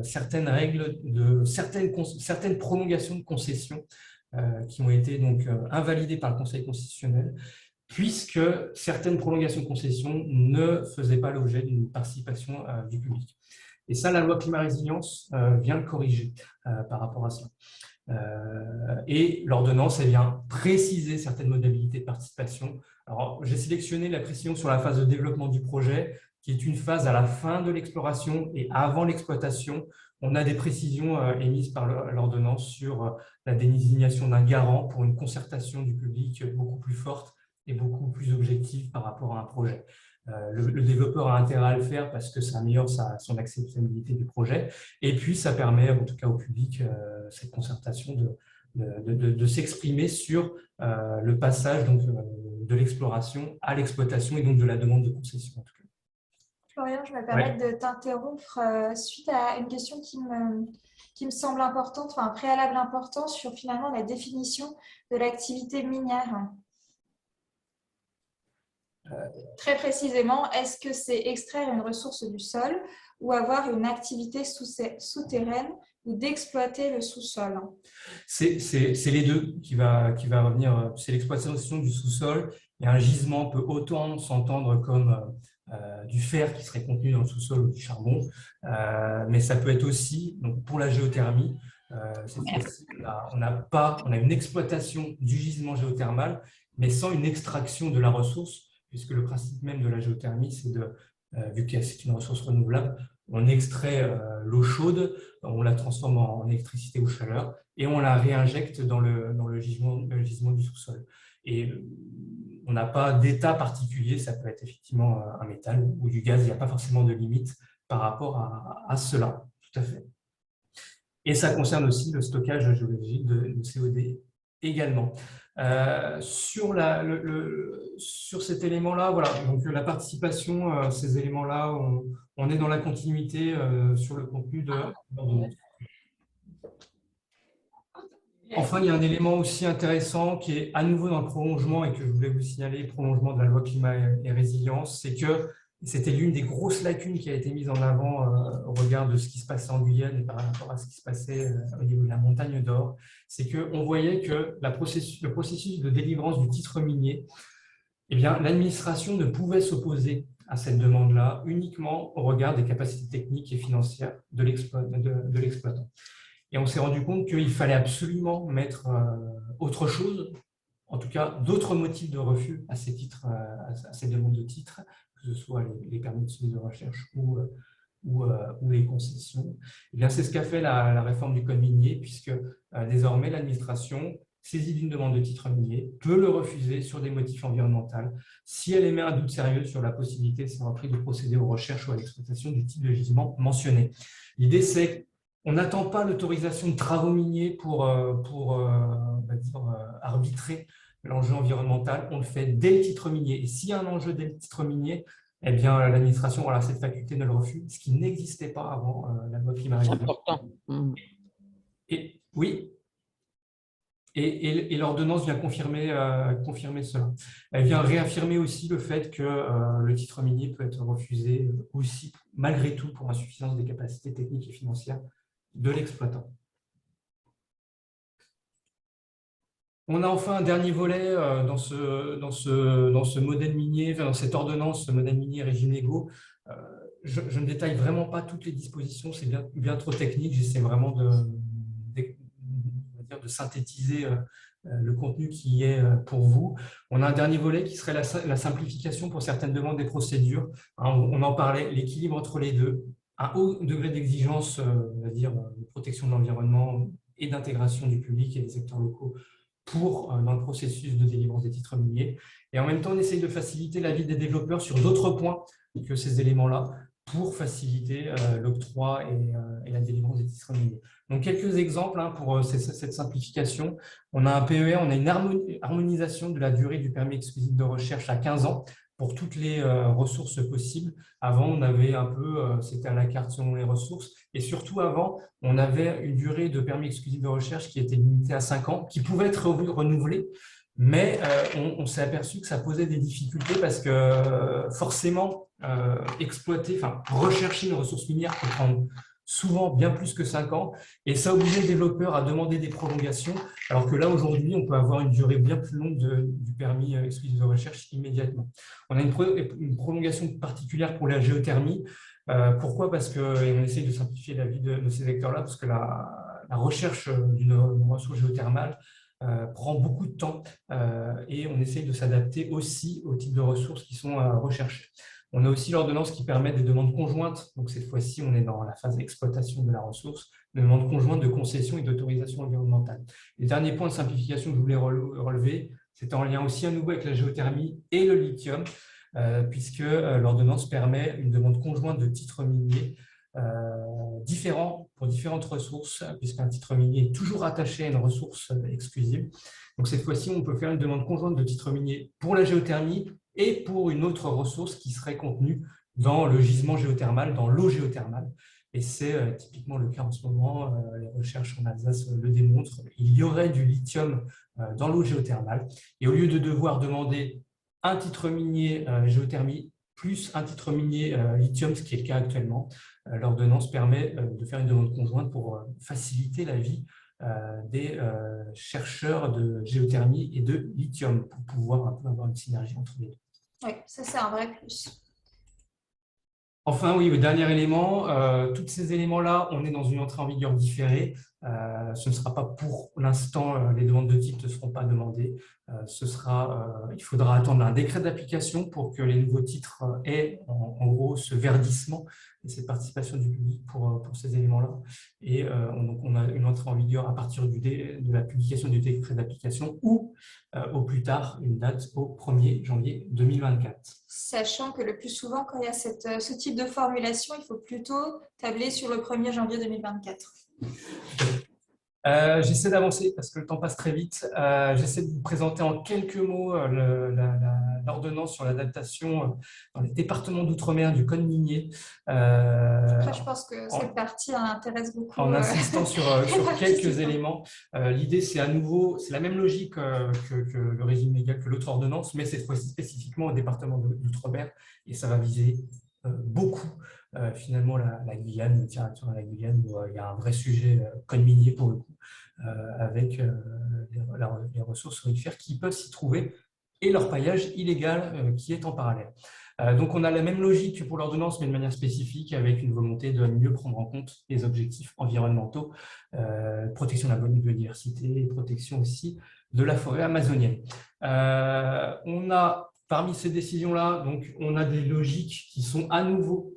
certaines règles, certaines prolongations de concessions qui ont été donc invalidées par le Conseil constitutionnel, puisque certaines prolongations de concessions ne faisaient pas l'objet d'une participation du public. Et ça, la loi climat résilience vient le corriger par rapport à ça. Et l'ordonnance, elle vient préciser certaines modalités de participation. Alors, j'ai sélectionné la précision sur la phase de développement du projet, qui est une phase à la fin de l'exploration et avant l'exploitation. On a des précisions émises par l'ordonnance sur la désignation d'un garant pour une concertation du public beaucoup plus forte et beaucoup plus objective par rapport à un projet. le développeur a intérêt à le faire parce que ça améliore son acceptabilité du projet. Et puis, ça permet, en tout cas au public, cette concertation de s'exprimer sur le passage donc, de l'exploration à l'exploitation et donc de la demande de concession. En tout cas. Florian, je me permets de t'interrompre suite à une question qui me semble importante, enfin un préalable important sur finalement la définition de l'activité minière. Très précisément, est-ce que c'est extraire une ressource du sol ou avoir une activité souterraine ou d'exploiter le sous-sol? C'est les deux qui va revenir. C'est l'exploitation du sous-sol. Et un gisement peut autant s'entendre comme du fer qui serait contenu dans le sous-sol ou du charbon, mais ça peut être aussi, donc pour la géothermie, cette fois-ci, on a une exploitation du gisement géothermal, mais sans une extraction de la ressource, puisque le principe même de la géothermie, c'est vu que c'est une ressource renouvelable, on extrait l'eau chaude, on la transforme en électricité ou chaleur, et on la réinjecte dans le gisement du sous-sol. Et on n'a pas d'état particulier, ça peut être effectivement un métal ou du gaz, il n'y a pas forcément de limite par rapport à cela, tout à fait. Et ça concerne aussi le stockage géologique de COD également. Sur cet élément-là, voilà, donc la participation, ces éléments-là, on est dans la continuité sur le contenu de l'ordonnance. Enfin, il y a un élément aussi intéressant qui est à nouveau dans le prolongement et que je voulais vous signaler, le prolongement de la loi climat et résilience, c'est que c'était l'une des grosses lacunes qui a été mise en avant au regard de ce qui se passait en Guyane et par rapport à ce qui se passait au niveau de la montagne d'or, c'est qu'on voyait que le processus de délivrance du titre minier, eh bien, l'administration ne pouvait s'opposer à cette demande-là uniquement au regard des capacités techniques et financières de l'exploitant. Et on s'est rendu compte qu'il fallait absolument mettre autre chose, en tout cas d'autres motifs de refus à ces titres, à ces demandes de titres, que ce soit les permis de suivi de recherche ou les concessions. Eh bien, c'est ce qu'a fait la réforme du code minier, puisque désormais l'administration, saisie d'une demande de titre minier, peut le refuser sur des motifs environnementaux si elle émet un doute sérieux sur la possibilité, sans repris, de procéder aux recherches ou à l'exploitation du type de gisement mentionné. L'idée, c'est on n'attend pas l'autorisation de travaux miniers pour on va dire, arbitrer l'enjeu environnemental, on le fait dès le titre minier. Et s'il y a un enjeu dès le titre minier, eh bien, l'administration aura cette faculté de le refus, ce qui n'existait pas avant la loi climat. C'est important. Et, oui. Et l'ordonnance vient confirmer cela. Elle vient réaffirmer aussi le fait que le titre minier peut être refusé aussi, malgré tout, pour insuffisance des capacités techniques et financières de l'exploitant. On a enfin un dernier volet dans ce modèle minier, dans cette ordonnance, ce modèle minier régime égaux. Je ne détaille vraiment pas toutes les dispositions, c'est bien trop technique. J'essaie vraiment de synthétiser le contenu qui est pour vous. On a un dernier volet qui serait la simplification pour certaines demandes des procédures. On en parlait, l'équilibre entre les deux, un haut degré d'exigence, on va dire, de protection de l'environnement et d'intégration du public et des secteurs locaux dans le processus de délivrance des titres miniers. Et en même temps, on essaye de faciliter la vie des développeurs sur d'autres points que ces éléments-là pour faciliter l'octroi et la délivrance des titres miniers. Donc, quelques exemples pour cette simplification. On a un PER, on a une harmonisation de la durée du permis exclusif de recherche à 15 ans pour toutes les ressources possibles. Avant, on avait un peu, c'était à la carte selon les ressources. Et surtout, avant, on avait une durée de permis exclusif de recherche qui était limitée à 5 ans, qui pouvait être renouvelée. Mais on s'est aperçu que ça posait des difficultés parce que forcément, rechercher une ressource minière peut prendre souvent bien plus que 5 ans, et ça obligeait le développeur à demander des prolongations, alors que là, aujourd'hui, on peut avoir une durée bien plus longue du permis exclusif de recherche immédiatement. On a une prolongation particulière pour la géothermie. Pourquoi? Parce qu'on essaye de simplifier la vie de ces secteurs-là, parce que la recherche d'une ressource géothermale prend beaucoup de temps et on essaye de s'adapter aussi au type de ressources qui sont recherchées. On a aussi l'ordonnance qui permet des demandes conjointes. Donc, cette fois-ci, on est dans la phase d'exploitation de la ressource, de demandes conjointes de concession et d'autorisation environnementale. Les derniers points de simplification que je voulais relever, c'était en lien aussi à nouveau avec la géothermie et le lithium. puisque l'ordonnance permet une demande conjointe de titres miniers différents pour différentes ressources, puisqu'un titre minier est toujours attaché à une ressource exclusive. Donc cette fois-ci, on peut faire une demande conjointe de titre minier pour la géothermie et pour une autre ressource qui serait contenue dans le gisement géothermal, dans l'eau géothermale. Et c'est typiquement le cas en ce moment, les recherches en Alsace le démontrent. Il y aurait du lithium dans l'eau géothermale. Et au lieu de devoir demander un titre minier géothermie plus un titre minier lithium, ce qui est le cas actuellement, l'ordonnance permet de faire une demande conjointe pour faciliter la vie des chercheurs de géothermie et de lithium pour pouvoir un peu avoir une synergie entre les deux. Oui, ça c'est un vrai plus. Enfin, oui, le dernier élément, tous ces éléments-là, on est dans une entrée en vigueur différée. Ce ne sera pas pour l'instant, les demandes de type ne seront pas demandées. Il faudra attendre un décret d'application pour que les nouveaux titres aient en gros ce verdissement et cette participation du public pour ces éléments-là. Et donc, on a une entrée en vigueur à partir de la publication du décret d'application ou au plus tard une date au 1er janvier 2024. Sachant que le plus souvent, quand il y a ce type de formulation, il faut plutôt tabler sur le 1er janvier 2024. J'essaie d'avancer parce que le temps passe très vite. J'essaie de vous présenter en quelques mots l'ordonnance sur l'adaptation dans les départements d'outre-mer du code minier. Après, je pense que cette partie intéresse beaucoup. En insistant sur quelques éléments. L'idée, c'est à nouveau, c'est la même logique que le régime légal, que l'autre ordonnance, mais cette fois-ci spécifiquement au département d'outre-mer. Et ça va viser beaucoup finalement la Guyane, le territoire de la Guyane, où il y a un vrai sujet code minier pour le coup, avec les ressources aurifères qui peuvent s'y trouver et leur paillage illégal qui est en parallèle. Donc on a la même logique que pour l'ordonnance, mais de manière spécifique, avec une volonté de mieux prendre en compte les objectifs environnementaux, protection de la biodiversité et protection aussi de la forêt amazonienne. On a parmi ces décisions-là, donc on a des logiques qui sont à nouveau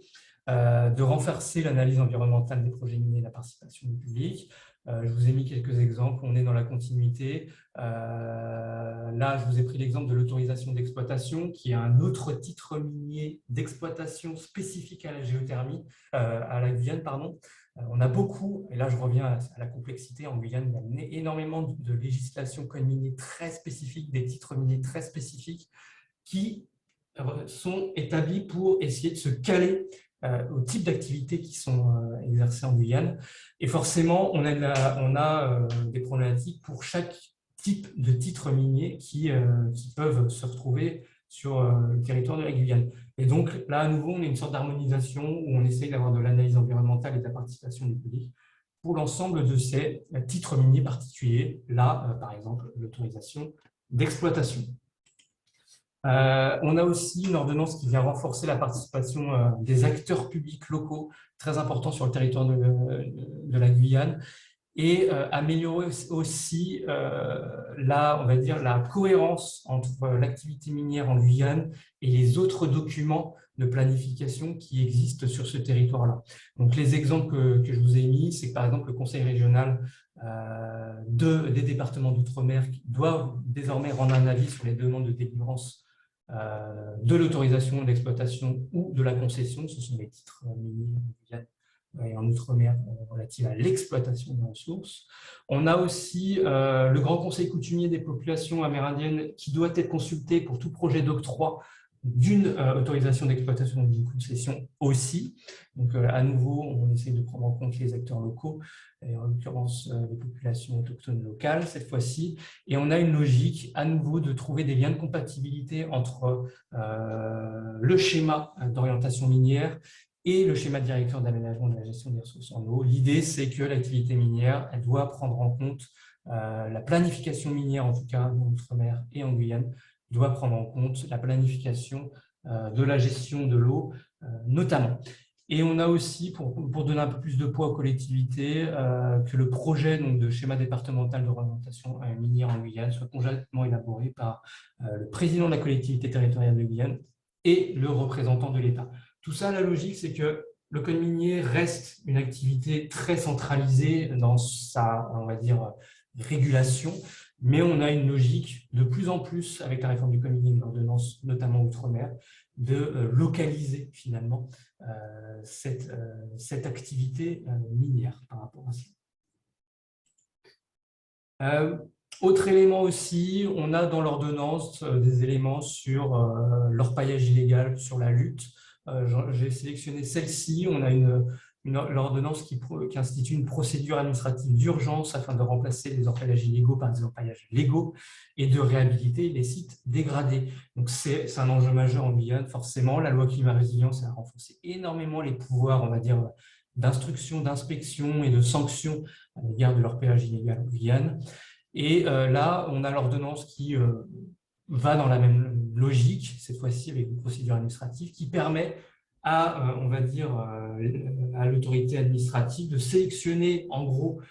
de renforcer l'analyse environnementale des projets miniers et la participation du public. Je vous ai mis quelques exemples, on est dans la continuité. Là, je vous ai pris l'exemple de l'autorisation d'exploitation, qui est un autre titre minier d'exploitation spécifique à la géothermie, à la Guyane, pardon. On a beaucoup, et là je reviens à la complexité, en Guyane, il y a énormément de législation code minier très spécifique, des titres miniers très spécifiques, qui sont établis pour essayer de se caler au type d'activités qui sont exercées en Guyane. Et forcément, on a des problématiques pour chaque type de titre minier qui peuvent se retrouver sur le territoire de la Guyane. Et donc, là, à nouveau, on a une sorte d'harmonisation où on essaye d'avoir de l'analyse environnementale et de la participation du public pour l'ensemble de ces titres miniers particuliers. Là, par exemple, l'autorisation d'exploitation. On a aussi une ordonnance qui vient renforcer la participation des acteurs publics locaux, très importants sur le territoire de la Guyane, et améliorer aussi on va dire, la cohérence entre l'activité minière en Guyane et les autres documents de planification qui existent sur ce territoire-là. Donc, les exemples que je vous ai mis, c'est par exemple le Conseil régional des départements d'outre-mer qui doivent désormais rendre un avis sur les demandes de délivrance de l'autorisation d'exploitation ou de la concession. Ce sont les titres miniers et en outre-mer relatifs à l'exploitation des ressources. On a aussi le Grand Conseil coutumier des populations amérindiennes qui doit être consulté pour tout projet d'octroi d'une autorisation d'exploitation ou d'une concession aussi. Donc, à nouveau, on essaie de prendre en compte les acteurs locaux, et en l'occurrence les populations autochtones locales cette fois-ci. Et on a une logique, à nouveau, de trouver des liens de compatibilité entre le schéma d'orientation minière et le schéma directeur d'aménagement de la gestion des ressources en eau. L'idée, c'est que l'activité minière, elle doit prendre en compte la planification minière, en tout cas en Outre-mer et en Guyane, doit prendre en compte la planification de la gestion de l'eau, notamment. Et on a aussi, pour donner un peu plus de poids aux collectivités, que le projet donc, de schéma départemental d'orientation minière en Guyane soit conjointement élaboré par le président de la collectivité territoriale de Guyane et le représentant de l'État. Tout ça, la logique, c'est que le code minier reste une activité très centralisée dans sa, on va dire, régulation, mais on a une logique de plus en plus, avec la réforme du code minier et de l'ordonnance, notamment outre-mer, de localiser finalement cette activité minière par rapport à ça. Autre élément aussi, on a dans l'ordonnance des éléments sur l'orpaillage illégal, sur la lutte. J'ai sélectionné celle-ci. On a l'ordonnance qui institue une procédure administrative d'urgence afin de remplacer les orpaillages illégaux par des orpaillages légaux et de réhabiliter les sites dégradés. Donc c'est un enjeu majeur en Guyane, forcément. La loi climat résilience a renforcé énormément les pouvoirs, on va dire, d'instruction, d'inspection et de sanctions à l'égard de l'orpaillage illégal en Guyane. Et là, on a l'ordonnance qui va dans la même logique, cette fois-ci avec une procédure administrative, qui permet à, on va dire, à l'autorité administrative de sélectionner, en gros,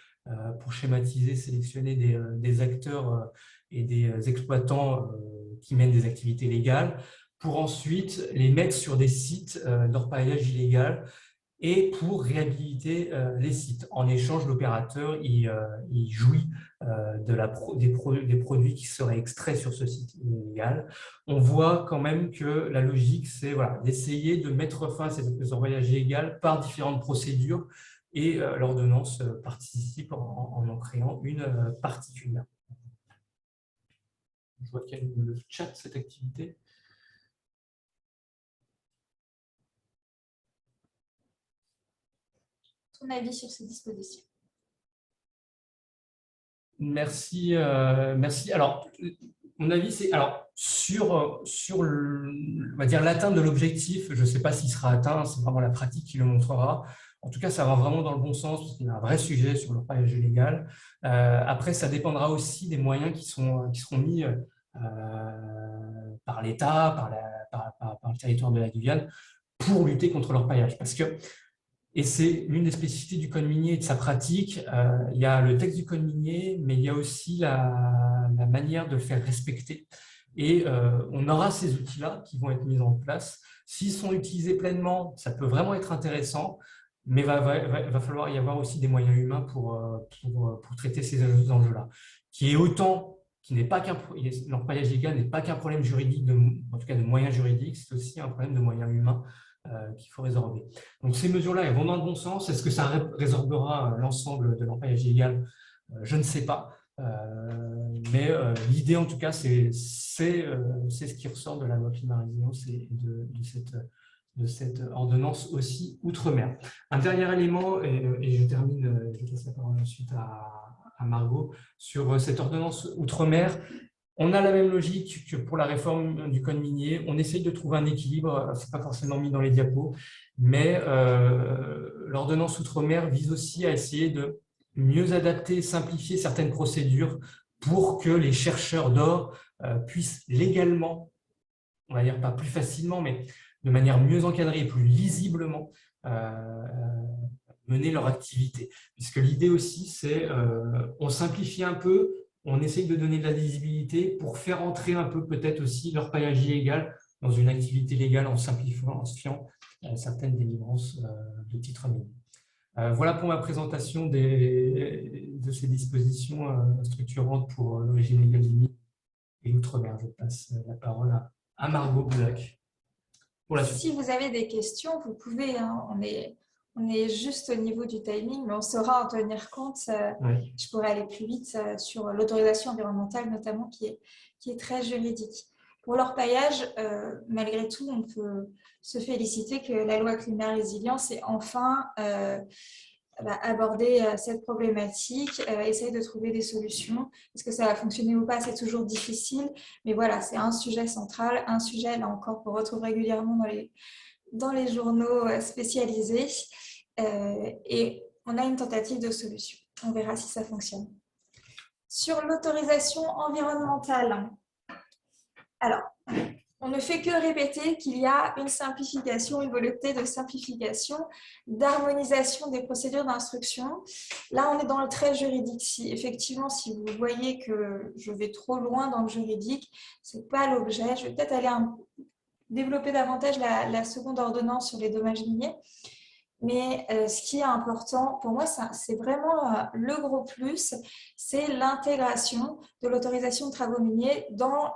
pour schématiser, sélectionner des acteurs et des exploitants qui mènent des activités légales, pour ensuite les mettre sur des sites d'orpaillage illégal et pour réhabiliter les sites. En échange, l'opérateur il jouit des produits qui seraient extraits sur ce site illégal. On voit quand même que la logique, c'est d'essayer de mettre fin à ces orpaillages illégaux par différentes procédures, et l'ordonnance participe en créant une particulière. Je vois qu'il y a le chat, cette activité. Ton avis sur ces dispositions? Merci, merci. Alors, mon avis, c'est sur on va dire l'atteinte de l'objectif. Je ne sais pas s'il sera atteint. C'est vraiment la pratique qui le montrera. En tout cas, ça va vraiment dans le bon sens parce qu'il y a un vrai sujet sur l'orpaillage illégal. Après, ça dépendra aussi des moyens qui seront mis par l'État, par le territoire de la Guyane pour lutter contre l'orpaillage. Parce que et c'est l'une des spécificités du code minier et de sa pratique. Il y a le texte du code minier, mais il y a aussi la manière de le faire respecter. Et on aura ces outils-là qui vont être mis en place. S'ils sont utilisés pleinement, ça peut vraiment être intéressant, mais il va falloir y avoir aussi des moyens humains pour traiter ces enjeux-là. L'orpaillage illégal n'est pas qu'un problème juridique, en tout cas de moyens juridiques, c'est aussi un problème de moyens humains qu'il faut résorber. Donc ces mesures-là, elles vont dans le bon sens. Est-ce que ça résorbera l'ensemble de l'orpaillage illégal? Je ne sais pas. Mais l'idée, en tout cas, c'est ce qui ressort de la loi climat résilience et de cette ordonnance aussi outre-mer. Un dernier élément, et je termine, je passe la parole ensuite à Margot, sur cette ordonnance outre-mer. On a la même logique que pour la réforme du code minier. On essaye de trouver un équilibre. Ce n'est pas forcément mis dans les diapos, mais l'ordonnance outre-mer vise aussi à essayer de mieux adapter, simplifier certaines procédures pour que les chercheurs d'or puissent légalement, on va dire pas plus facilement, mais de manière mieux encadrée et plus lisiblement mener leur activité. Puisque l'idée aussi, c'est on simplifie un peu, on essaye de donner de la lisibilité pour faire entrer un peu peut-être aussi l'orpaillage illégal dans une activité légale en simplifiant certaines délivrances de titres miniers. Voilà pour ma présentation de ces dispositions structurantes pour le régime légal du minier et l'outre-mer. Je passe la parole à Margot Boulac. Si vous avez des questions, vous pouvez, hein, on est juste au niveau du timing, mais on saura en tenir compte. Oui. Je pourrais aller plus vite sur l'autorisation environnementale, notamment, qui est très juridique. Pour l'orpaillage, malgré tout, on peut se féliciter que la loi climat résilience ait enfin abordé cette problématique, essayer de trouver des solutions. Est-ce que ça va fonctionner ou pas, c'est toujours difficile, mais voilà, c'est un sujet central, un sujet, là encore, qu'on retrouve régulièrement dans les journaux spécialisés, et on a une tentative de solution. On verra si ça fonctionne. Sur l'autorisation environnementale, alors, on ne fait que répéter qu'il y a une simplification, une volonté de simplification, d'harmonisation des procédures d'instruction. Là, on est dans le très juridique. Effectivement, si vous voyez que je vais trop loin dans le juridique, ce n'est pas l'objet. Je vais peut-être aller développer davantage la seconde ordonnance sur les dommages miniers. Mais ce qui est important, pour moi, c'est vraiment le gros plus, c'est l'intégration de l'autorisation de travaux miniers dans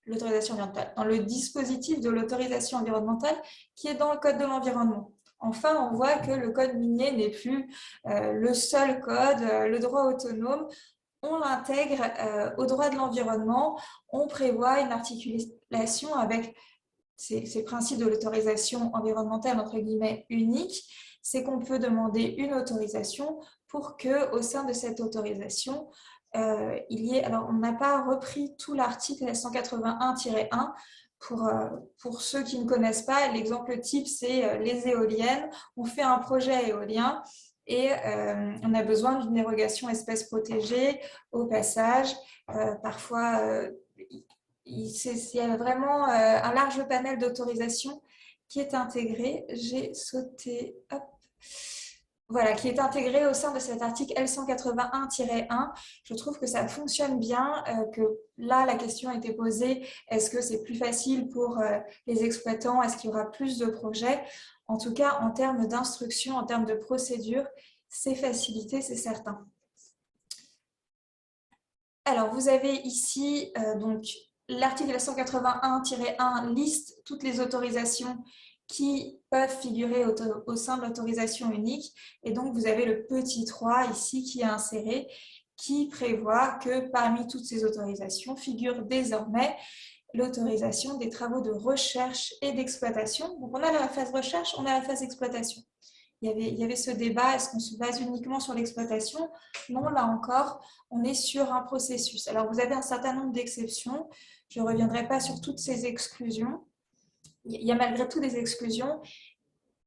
l'autorisation environnementale, dans le dispositif de l'autorisation environnementale qui est dans le Code de l'environnement. Enfin, on voit que le code minier n'est plus le seul code, le droit autonome. On l'intègre au droit de l'environnement. On prévoit une articulation avec ces principes de l'autorisation environnementale, entre guillemets, unique. C'est qu'on peut demander une autorisation pour qu'au sein de cette autorisation, il y ait… Alors, on n'a pas repris tout l'article 181-1 pour ceux qui ne connaissent pas. L'exemple type, c'est les éoliennes. On fait un projet éolien et on a besoin d'une dérogation espèce protégée au passage. Parfois, il y a vraiment un large panel d'autorisation qui est intégré. J'ai sauté… Hop. Voilà, qui est intégré au sein de cet article L181-1. Je trouve que ça fonctionne bien, que là, la question a été posée, est-ce que c'est plus facile pour les exploitants? Est-ce qu'il y aura plus de projets? En tout cas, en termes d'instruction, en termes de procédure, c'est facilité, c'est certain. Alors, vous avez ici donc l'article 181-1 liste toutes les autorisations qui peuvent figurer au sein de l'autorisation unique. Et donc, vous avez le petit 3 ici qui est inséré, qui prévoit que parmi toutes ces autorisations figure désormais l'autorisation des travaux de recherche et d'exploitation. Donc, on a la phase recherche, on a la phase exploitation. Il y avait ce débat, est-ce qu'on se base uniquement sur l'exploitation? Non, là encore, on est sur un processus. Alors, vous avez un certain nombre d'exceptions. Je ne reviendrai pas sur toutes ces exclusions. Il y a malgré tout des exclusions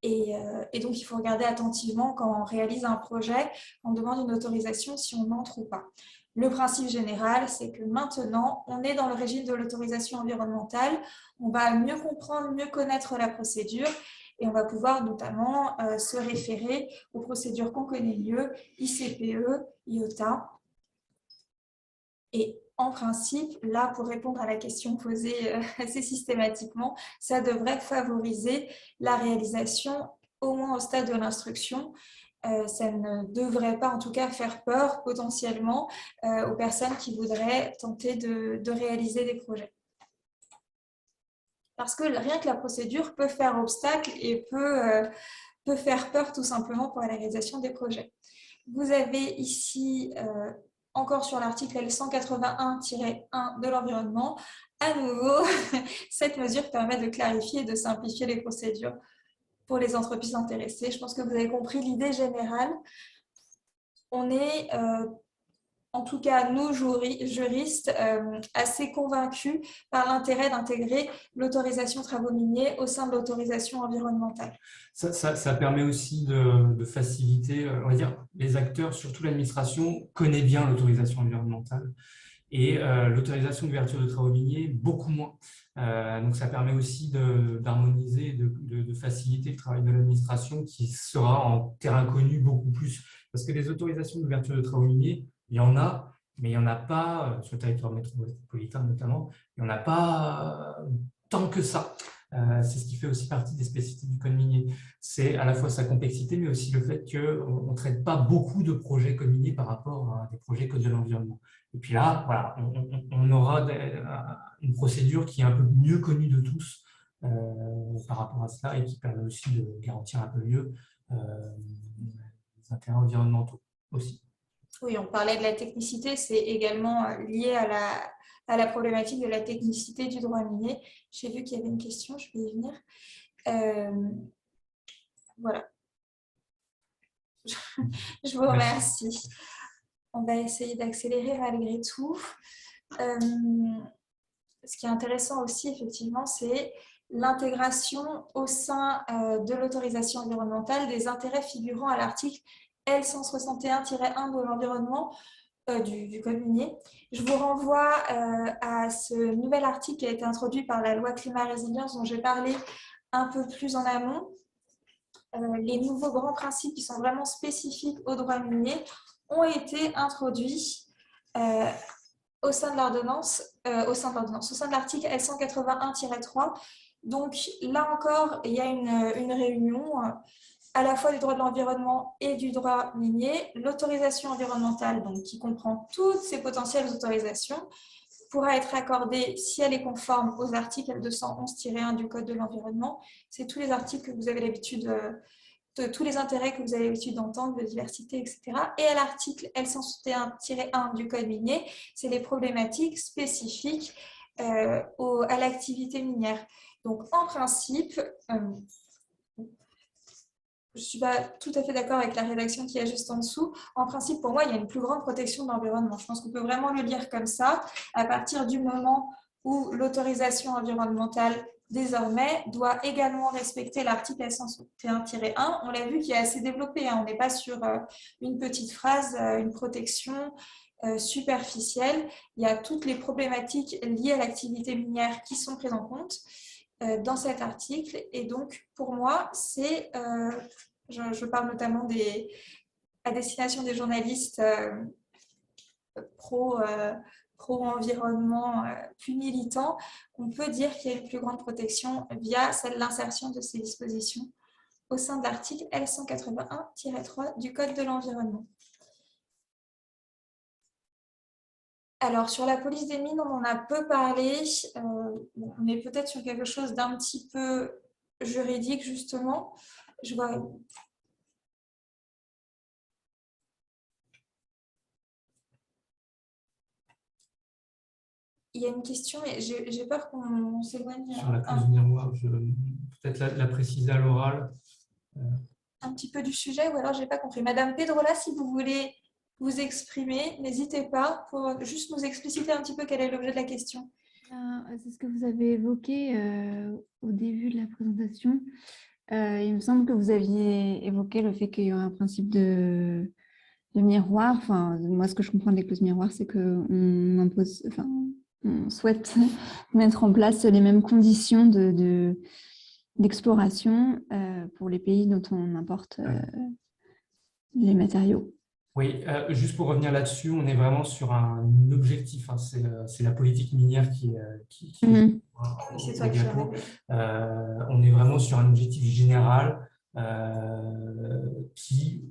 et donc il faut regarder attentivement quand on réalise un projet, on demande une autorisation si on entre ou pas. Le principe général, c'est que maintenant, on est dans le régime de l'autorisation environnementale, on va mieux comprendre, mieux connaître la procédure et on va pouvoir notamment se référer aux procédures qu'on connaît mieux, ICPE, IOTA. Et en principe, là, pour répondre à la question posée assez systématiquement, ça devrait favoriser la réalisation, au moins au stade de l'instruction. Ça ne devrait pas, en tout cas, faire peur potentiellement aux personnes qui voudraient tenter de réaliser des projets. Parce que rien que la procédure peut faire obstacle et peut faire peur tout simplement pour la réalisation des projets. Vous avez ici… encore sur l'article L181-1 de l'environnement, à nouveau, cette mesure permet de clarifier et de simplifier les procédures pour les entreprises intéressées. Je pense que vous avez compris l'idée générale. On est, en tout cas nous juristes, assez convaincus par l'intérêt d'intégrer l'autorisation travaux miniers au sein de l'autorisation environnementale. Ça permet aussi de faciliter, on va dire, les acteurs, surtout l'administration, connaît bien l'autorisation environnementale et l'autorisation d'ouverture de travaux miniers, beaucoup moins. Donc, ça permet aussi d'harmoniser, de faciliter le travail de l'administration qui sera en terrain connu beaucoup plus. Parce que les autorisations d'ouverture de travaux miniers, il y en a, mais il n'y en a pas, sur le territoire métropolitain notamment, il n'y en a pas tant que ça. C'est ce qui fait aussi partie des spécificités du code minier. C'est à la fois sa complexité, mais aussi le fait qu'on ne traite pas beaucoup de projets code minier par rapport à des projets code de l'environnement. Et puis là, voilà, on aura une procédure qui est un peu mieux connue de tous par rapport à cela et qui permet aussi de garantir un peu mieux les intérêts environnementaux aussi. Oui, on parlait de la technicité, c'est également lié à la problématique de la technicité du droit minier. J'ai vu qu'il y avait une question, je vais y venir. Voilà. Je vous remercie. Merci. On va essayer d'accélérer malgré tout. Ce qui est intéressant aussi, effectivement, c'est l'intégration au sein de l'autorisation environnementale des intérêts figurant à l'article L161-1 de l'environnement du code minier. Je vous renvoie à ce nouvel article qui a été introduit par la loi Climat et Résilience dont j'ai parlé un peu plus en amont. Les nouveaux grands principes qui sont vraiment spécifiques au droit minier ont été introduits au sein de l'ordonnance, au sein de l'article L181-3. Donc là encore, il y a une réunion à la fois du droit de l'environnement et du droit minier. L'autorisation environnementale, donc, qui comprend toutes ces potentielles autorisations, pourra être accordée si elle est conforme aux articles L211-1 du Code de l'environnement. C'est tous les articles que vous avez l'habitude de tous les intérêts que vous avez l'habitude d'entendre, biodiversité, etc. Et à l'article L161-1 du Code minier, c'est les problématiques spécifiques à l'activité minière. Donc, en principe, je ne suis pas tout à fait d'accord avec la rédaction qui est juste en dessous. En principe, pour moi, il y a une plus grande protection de l'environnement. Je pense qu'on peut vraiment le lire comme ça, à partir du moment où l'autorisation environnementale, désormais, doit également respecter l'article L161-1. On l'a vu qui est assez développé. On n'est pas sur une petite phrase, une protection superficielle. Il y a toutes les problématiques liées à l'activité minière qui sont prises en compte dans cet article. Et donc, pour moi, c'est, je parle notamment à destination des journalistes pro-environnement plus militants, on peut dire qu'il y a une plus grande protection via l'insertion de ces dispositions au sein de l'article L181-3 du Code de l'environnement. Alors, sur la police des mines, on en a peu parlé. On est peut-être sur quelque chose d'un petit peu juridique, justement. Je vois... Il y a une question, mais j'ai peur qu'on s'éloigne. Sur la clause miroir, peut-être la préciser à l'oral. Un petit peu du sujet, ou alors je n'ai pas compris. Madame Pedrola, si vous voulez vous exprimer, n'hésitez pas pour juste nous expliciter un petit peu quel est l'objet de la question. C'est ce que vous avez évoqué au début de la présentation. Il me semble que vous aviez évoqué le fait qu'il y aurait un principe de miroir. Enfin, moi, ce que je comprends des clauses miroirs, c'est qu'on impose, enfin, on souhaite mettre en place les mêmes conditions d'exploration pour les pays dont on importe les matériaux. Oui, juste pour revenir là-dessus, on est vraiment sur un objectif. Hein, c'est la politique minière qui C'est toi qui on est vraiment sur un objectif général qui,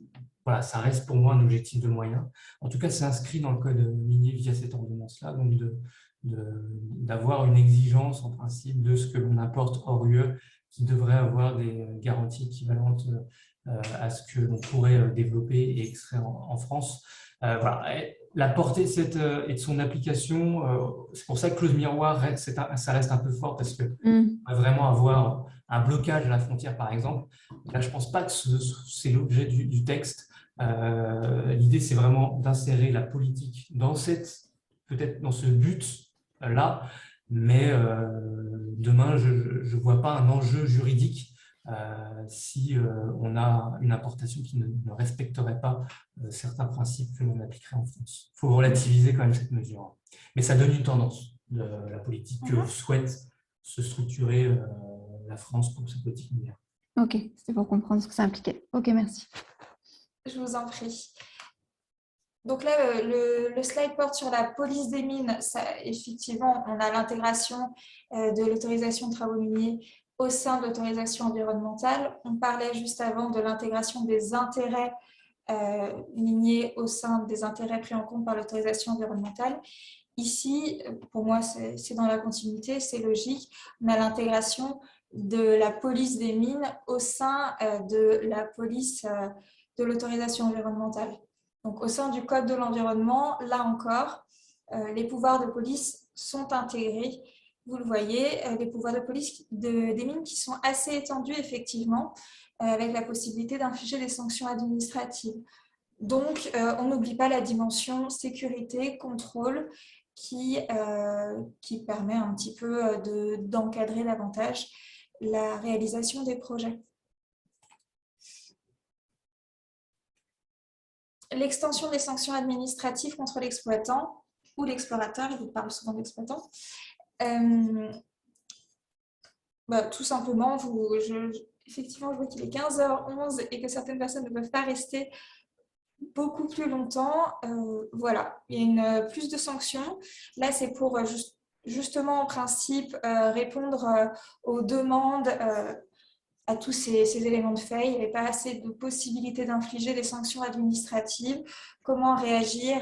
voilà, ça reste pour moi un objectif de moyens. En tout cas, c'est inscrit dans le code minier via cette ordonnance-là, donc d'avoir une exigence en principe de ce que l'on apporte hors UE qui devrait avoir des garanties équivalentes à ce que l'on pourrait développer et extraire en France. Voilà. La portée et de son application, c'est pour ça que clause miroir, ça reste un peu fort parce qu'on va vraiment avoir un blocage à la frontière, par exemple. Là, je ne pense pas que c'est l'objet du texte. L'idée, c'est vraiment d'insérer la politique peut-être dans ce but-là, mais demain, je ne vois pas un enjeu juridique si on a une importation qui ne respecterait pas certains principes que l'on appliquerait en France. Il faut relativiser quand même cette mesure. Mais ça donne une tendance de la politique que souhaite se structurer la France pour sa politique minière. Ok, c'était pour comprendre ce que ça impliquait. Ok, merci. Je vous en prie. Donc là, le slide porte sur la police des mines. Effectivement, on a l'intégration de l'autorisation de travaux miniers au sein de l'autorisation environnementale. On parlait juste avant de l'intégration des intérêts miniers au sein des intérêts pris en compte par l'autorisation environnementale. Ici, pour moi, c'est dans la continuité, c'est logique. On a l'intégration de la police des mines au sein de la police de l'autorisation environnementale. Donc, au sein du Code de l'environnement, là encore, les pouvoirs de police sont intégrés. Vous le voyez, les pouvoirs de police des mines qui sont assez étendus, effectivement, avec la possibilité d'infliger des sanctions administratives. Donc, on n'oublie pas la dimension sécurité, contrôle, qui permet un petit peu d'encadrer davantage la réalisation des projets. L'extension des sanctions administratives contre l'exploitant ou l'explorateur, il parle souvent d'exploitant. Tout simplement, effectivement, je vois qu'il est 15h11 et que certaines personnes ne peuvent pas rester beaucoup plus longtemps. Voilà, il y a plus de sanctions. Là, c'est pour justement, en principe, répondre aux demandes à tous ces éléments de fait. Il n'y avait pas assez de possibilités d'infliger des sanctions administratives. Comment réagir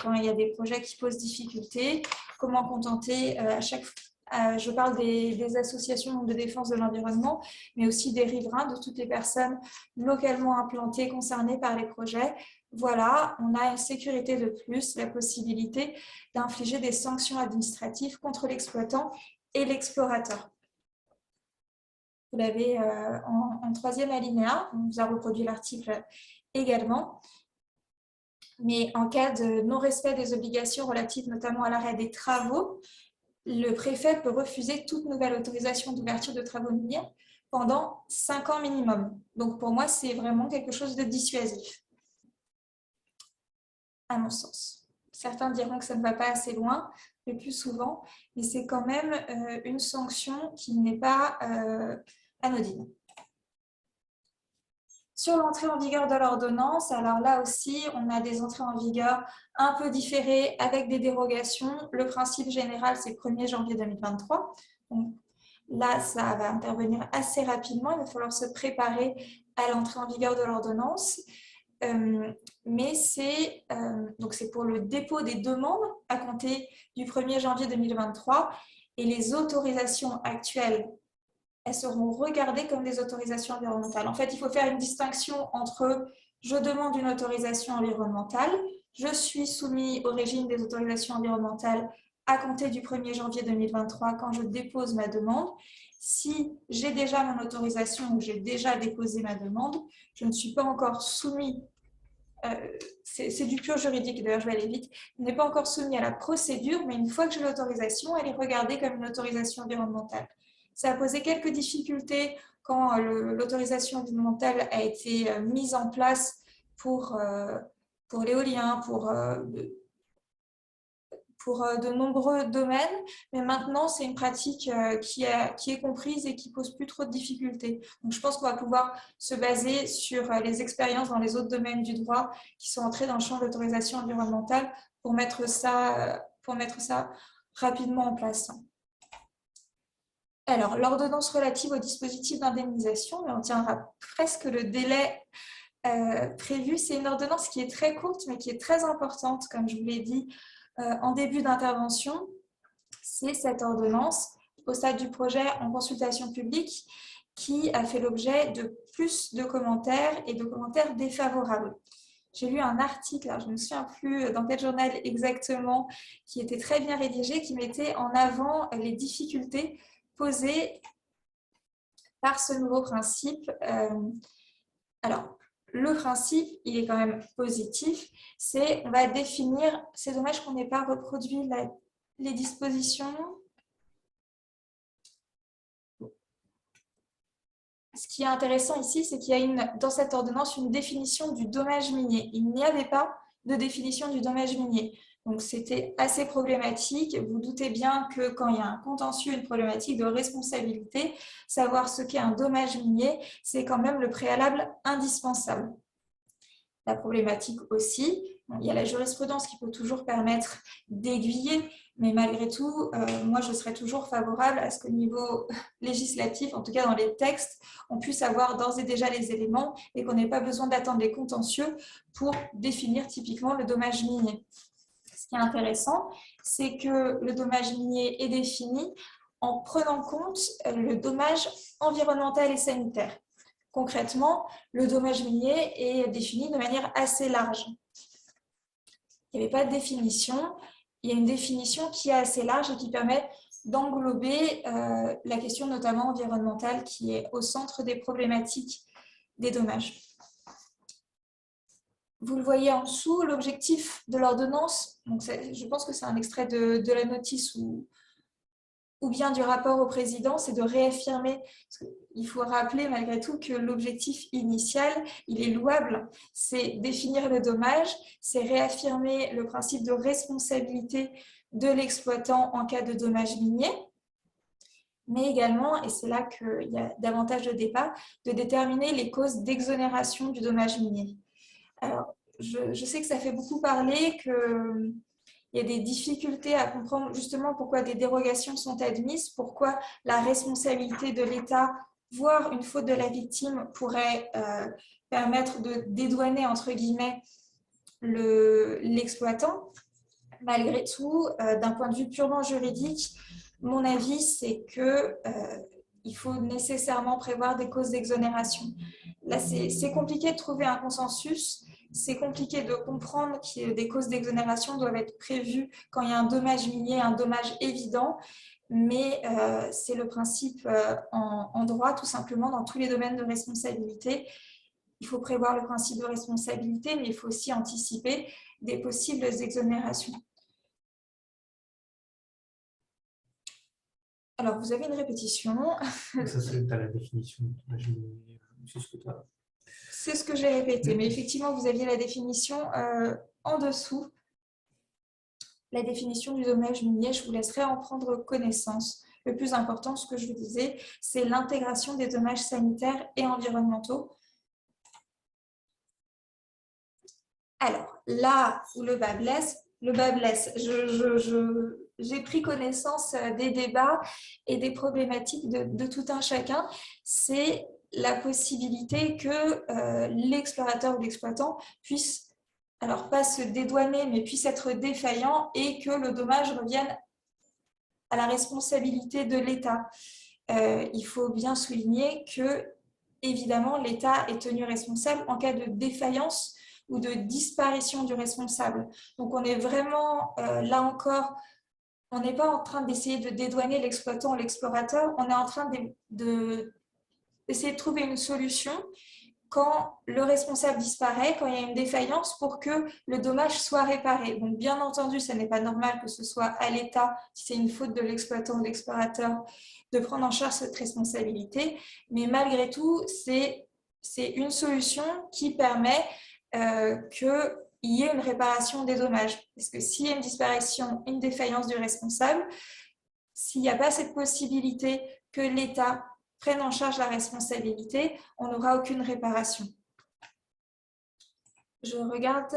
quand il y a des projets qui posent difficulté? Comment contenter à chaque fois? Je parle des associations de défense de l'environnement, mais aussi des riverains, de toutes les personnes localement implantées, concernées par les projets. Voilà, on a une sécurité de plus, la possibilité d'infliger des sanctions administratives contre l'exploitant et l'explorateur. Vous l'avez en troisième alinéa, on vous a reproduit l'article également. Mais en cas de non-respect des obligations relatives notamment à l'arrêt des travaux, le préfet peut refuser toute nouvelle autorisation d'ouverture de travaux miniers pendant 5 ans minimum. Donc pour moi, c'est vraiment quelque chose de dissuasif, à mon sens. Certains diront que ça ne va pas assez loin, le plus souvent, mais c'est quand même une sanction qui n'est pas anodine. Sur l'entrée en vigueur de l'ordonnance, alors là aussi, on a des entrées en vigueur un peu différées avec des dérogations. Le principe général, c'est le 1er janvier 2023. Donc, là, ça va intervenir assez rapidement. Il va falloir se préparer à l'entrée en vigueur de l'ordonnance. Mais c'est pour le dépôt des demandes à compter du 1er janvier 2023 et les autorisations actuelles, elles seront regardées comme des autorisations environnementales. En fait, il faut faire une distinction entre je demande une autorisation environnementale, je suis soumis au régime des autorisations environnementales à compter du 1er janvier 2023 quand je dépose ma demande. Si j'ai déjà mon autorisation ou j'ai déjà déposé ma demande, je ne suis pas encore soumis, c'est du pur juridique, d'ailleurs je vais aller vite, je n'ai pas encore soumis à la procédure, mais une fois que j'ai l'autorisation, elle est regardée comme une autorisation environnementale. Ça a posé quelques difficultés quand l'autorisation environnementale a été mise en place pour l'éolien, pour de nombreux domaines, mais maintenant c'est une pratique qui est comprise et qui pose plus trop de difficultés. Donc je pense qu'on va pouvoir se baser sur les expériences dans les autres domaines du droit qui sont entrés dans le champ de l'autorisation environnementale pour mettre ça rapidement en place. Alors, l'ordonnance relative au dispositif d'indemnisation, mais on tiendra presque le délai prévu. C'est une ordonnance qui est très courte, mais qui est très importante, comme je vous l'ai dit en début d'intervention. C'est cette ordonnance, au stade du projet en consultation publique, qui a fait l'objet de plus de commentaires et de commentaires défavorables. J'ai lu un article, alors je ne me souviens plus dans quel journal exactement, qui était très bien rédigé, qui mettait en avant les difficultés posées par ce nouveau principe. Alors, le principe, il est quand même positif, c'est on va définir, c'est dommage qu'on n'ait pas reproduit les dispositions. Ce qui est intéressant ici, c'est qu'il y a dans cette ordonnance une définition du dommage minier. Il n'y avait pas de définition du dommage minier. Donc, c'était assez problématique. Vous doutez bien que quand il y a un contentieux, une problématique de responsabilité, savoir ce qu'est un dommage minier, c'est quand même le préalable indispensable. La problématique aussi, il y a la jurisprudence qui peut toujours permettre d'aiguiller, mais malgré tout, moi, je serais toujours favorable à ce qu'au niveau législatif, en tout cas dans les textes, on puisse avoir d'ores et déjà les éléments et qu'on n'ait pas besoin d'attendre les contentieux pour définir typiquement le dommage minier. Ce qui est intéressant, c'est que le dommage minier est défini en prenant compte le dommage environnemental et sanitaire. Concrètement, le dommage minier est défini de manière assez large. Il n'y avait pas de définition. Il y a une définition qui est assez large et qui permet d'englober la question notamment environnementale qui est au centre des problématiques des dommages. Vous le voyez en dessous, l'objectif de l'ordonnance, je pense que c'est un extrait de la notice ou bien du rapport au président, c'est de réaffirmer, il faut rappeler malgré tout que l'objectif initial, il est louable, c'est définir le dommage, c'est réaffirmer le principe de responsabilité de l'exploitant en cas de dommage minier, mais également, et c'est là qu'il y a davantage de débats, de déterminer les causes d'exonération du dommage minier. Alors, je sais que ça fait beaucoup parler, qu'il y a des difficultés à comprendre justement pourquoi des dérogations sont admises, pourquoi la responsabilité de l'État voire une faute de la victime pourrait permettre de dédouaner, entre guillemets, l'exploitant. Malgré tout, d'un point de vue purement juridique, mon avis, c'est qu'il faut nécessairement prévoir des causes d'exonération. Là, c'est compliqué de trouver un consensus, c'est compliqué de comprendre que des causes d'exonération doivent être prévues quand il y a un dommage minier, un dommage évident, mais c'est le principe en droit, tout simplement, dans tous les domaines de responsabilité. Il faut prévoir le principe de responsabilité, mais il faut aussi anticiper des possibles exonérations. Alors, vous avez une répétition. Ça, c'est la définition. C'est ce que j'ai répété, mais effectivement, vous aviez la définition en dessous. La définition du dommage minier, je vous laisserai en prendre connaissance. Le plus important, ce que je vous disais, c'est l'intégration des dommages sanitaires et environnementaux. Alors, là où le bas blesse, j'ai pris connaissance des débats et des problématiques de tout un chacun. C'est la possibilité que l'explorateur ou l'exploitant puisse, alors pas se dédouaner, mais puisse être défaillant et que le dommage revienne à la responsabilité de l'État. Il faut bien souligner que, évidemment, l'État est tenu responsable en cas de défaillance ou de disparition du responsable. Donc, on est vraiment, là encore, on n'est pas en train d'essayer de dédouaner l'exploitant ou l'explorateur, on est en train d'essayer de trouver une solution quand le responsable disparaît, quand il y a une défaillance pour que le dommage soit réparé. Donc, bien entendu, ce n'est pas normal que ce soit à l'État, si c'est une faute de l'exploitant ou de l'explorateur, de prendre en charge cette responsabilité, mais malgré tout, c'est une solution qui permet qu'il y ait une réparation des dommages. Parce que s'il y a une disparition, une défaillance du responsable, s'il n'y a pas cette possibilité que l'État prenne en charge la responsabilité, on n'aura aucune réparation. Je regarde.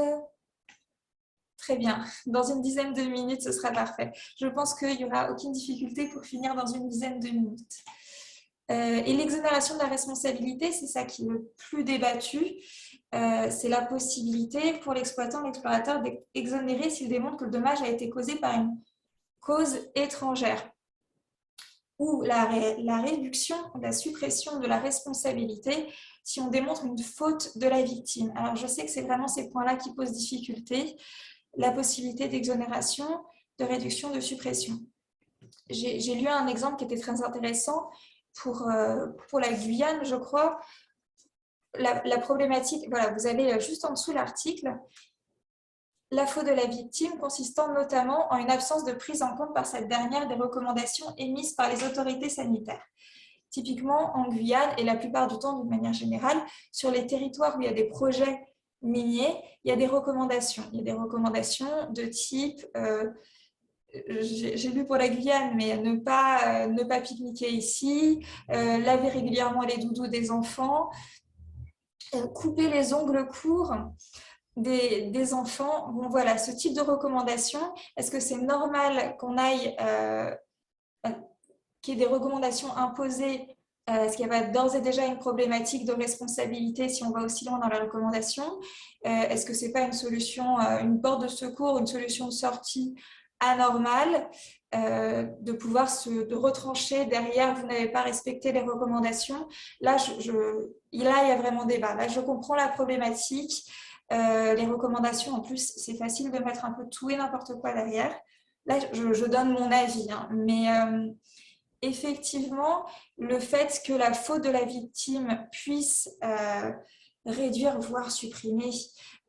Très bien. Dans une dizaine de minutes, ce sera parfait. Je pense qu'il n'y aura aucune difficulté pour finir dans une dizaine de minutes. Et l'exonération de la responsabilité, c'est ça qui est le plus débattu. C'est la possibilité pour l'exploitant, l'explorateur d'exonérer s'il démontre que le dommage a été causé par une cause étrangère ou la réduction, la suppression de la responsabilité si on démontre une faute de la victime. Alors, je sais que c'est vraiment ces points-là qui posent difficulté, la possibilité d'exonération, de réduction, de suppression. J'ai lu un exemple qui était très intéressant pour la Guyane, je crois. La problématique, voilà, vous avez juste en dessous l'article, la faute de la victime consistant notamment en une absence de prise en compte par cette dernière des recommandations émises par les autorités sanitaires. Typiquement, en Guyane, et la plupart du temps d'une manière générale, sur les territoires où il y a des projets miniers, il y a des recommandations. Il y a des recommandations de type, j'ai lu pour la Guyane, mais ne pas pique-niquer ici, laver régulièrement les doudous des enfants, couper les ongles courts des enfants. Bon, voilà, ce type de recommandation, est-ce que c'est normal qu'on aille, qu'il y ait des recommandations imposées, est-ce qu'il y a d'ores et déjà une problématique de responsabilité si on va aussi loin dans la recommandation? Est-ce que ce n'est pas une solution, une porte de secours, une solution de sortie anormale, de pouvoir de retrancher derrière, vous n'avez pas respecté les recommandations? Là, il y a vraiment débat. Là, je comprends la problématique. Les recommandations, en plus, c'est facile de mettre un peu tout et n'importe quoi derrière. Là, je donne mon avis, hein, mais effectivement, le fait que la faute de la victime puisse réduire, voire supprimer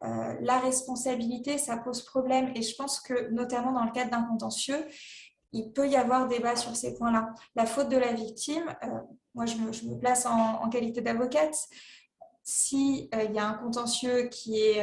la responsabilité, ça pose problème. Et je pense que, notamment dans le cadre d'un contentieux, il peut y avoir débat sur ces points-là. La faute de la victime, moi je me place en qualité d'avocate. S'il y a un contentieux qui est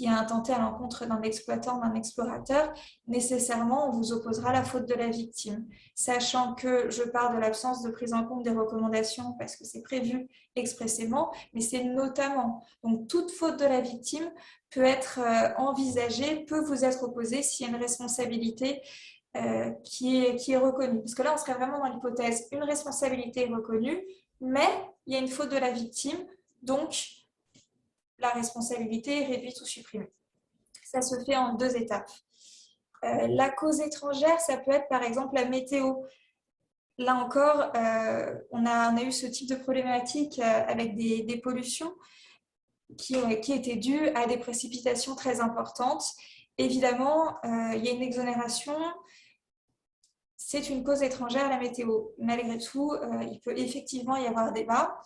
intenté à l'encontre d'un exploitant, d'un explorateur, nécessairement, on vous opposera la faute de la victime. Sachant que je parle de l'absence de prise en compte des recommandations parce que c'est prévu expressément, mais c'est notamment. Donc, toute faute de la victime peut être envisagée, peut vous être opposée s'il y a une responsabilité qui est reconnue. Parce que là, on serait vraiment dans l'hypothèse, une responsabilité est reconnue, mais il y a une faute de la victime, donc la responsabilité est réduite ou supprimée. Ça se fait en 2 étapes. La cause étrangère, ça peut être par exemple la météo. Là encore, on a eu ce type de problématique avec des pollutions qui étaient dues à des précipitations très importantes. Évidemment, il y a une exonération. C'est une cause étrangère à la météo. Malgré tout, il peut effectivement y avoir débat.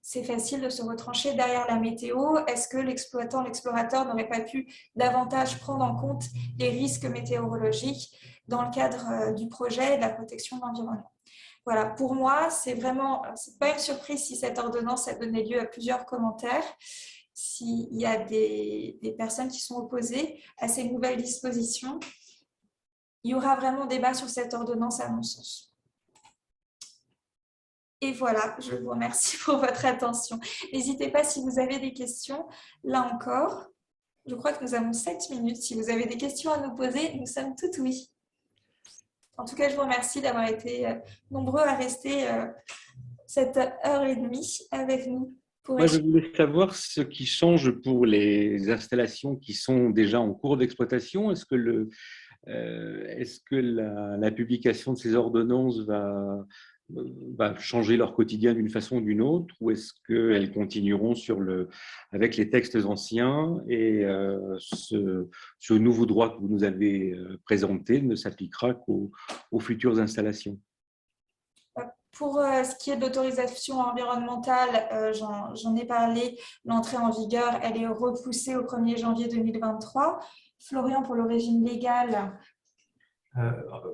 C'est facile de se retrancher derrière la météo. Est-ce que l'exploitant, l'explorateur n'aurait pas pu davantage prendre en compte les risques météorologiques dans le cadre du projet et de la protection de l'environnement? Voilà, pour moi, c'est pas une surprise si cette ordonnance a donné lieu à plusieurs commentaires, s'il y a des personnes qui sont opposées à ces nouvelles dispositions. Il y aura vraiment débat sur cette ordonnance à mon sens. Et voilà, je vous remercie pour votre attention. N'hésitez pas si vous avez des questions. Là encore, je crois que nous avons 7 minutes. Si vous avez des questions à nous poser, nous sommes toutes oui. En tout cas, je vous remercie d'avoir été nombreux à rester cette heure et demie avec nous. Moi, je voulais savoir ce qui change pour les installations qui sont déjà en cours d'exploitation. Est-ce que la publication de ces ordonnances va changer leur quotidien d'une façon ou d'une autre, ou est-ce qu'elles continueront avec les textes anciens et ce nouveau droit que vous nous avez présenté ne s'appliquera qu'aux futures installations? Pour ce qui est de l'autorisation environnementale, j'en ai parlé, l'entrée en vigueur, elle est repoussée au 1er janvier 2023. Florian, pour le régime légal,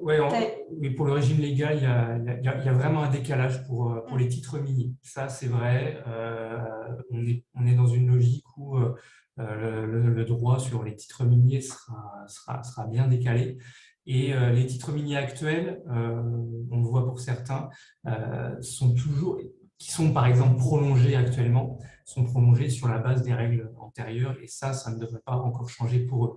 oui, pour le régime légal, il y a vraiment un décalage pour les titres miniers. Ça, c'est vrai. On est dans une logique où le droit sur les titres miniers sera bien décalé. Et les titres miniers actuels, on le voit pour certains, qui sont par exemple prolongés actuellement, sont prolongés sur la base des règles antérieures, et ça ne devrait pas encore changer pour eux.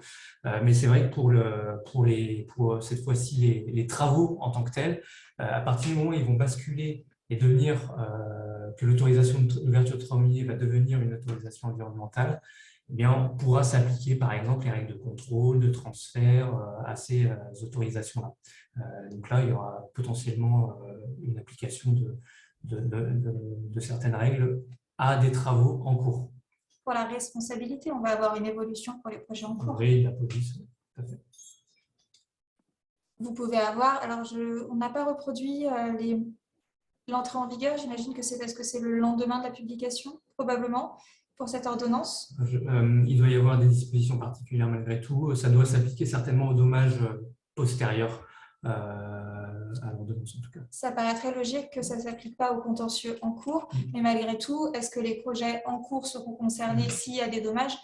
Mais c'est vrai que pour cette fois-ci les travaux en tant que tels, à partir du moment où ils vont basculer et que l'autorisation d'ouverture de travaux miniers va devenir une autorisation environnementale, eh bien, on pourra s'appliquer par exemple les règles de contrôle, de transfert à ces autorisations-là. Donc là, il y aura potentiellement une application de certaines règles à des travaux en cours. Pour la responsabilité, on va avoir une évolution pour les projets en cours. Oui, la police, tout à fait. Vous pouvez avoir, alors on n'a pas reproduit l'entrée en vigueur, j'imagine que c'est parce que c'est le lendemain de la publication, probablement, pour cette ordonnance. Il doit y avoir des dispositions particulières malgré tout. Ça doit s'appliquer certainement aux dommages postérieurs à l'ordonnance en tout cas. Ça paraîtrait logique que ça ne s'applique pas aux contentieux en cours, mais malgré tout, est-ce que les projets en cours seront concernés s'il y a des dommages?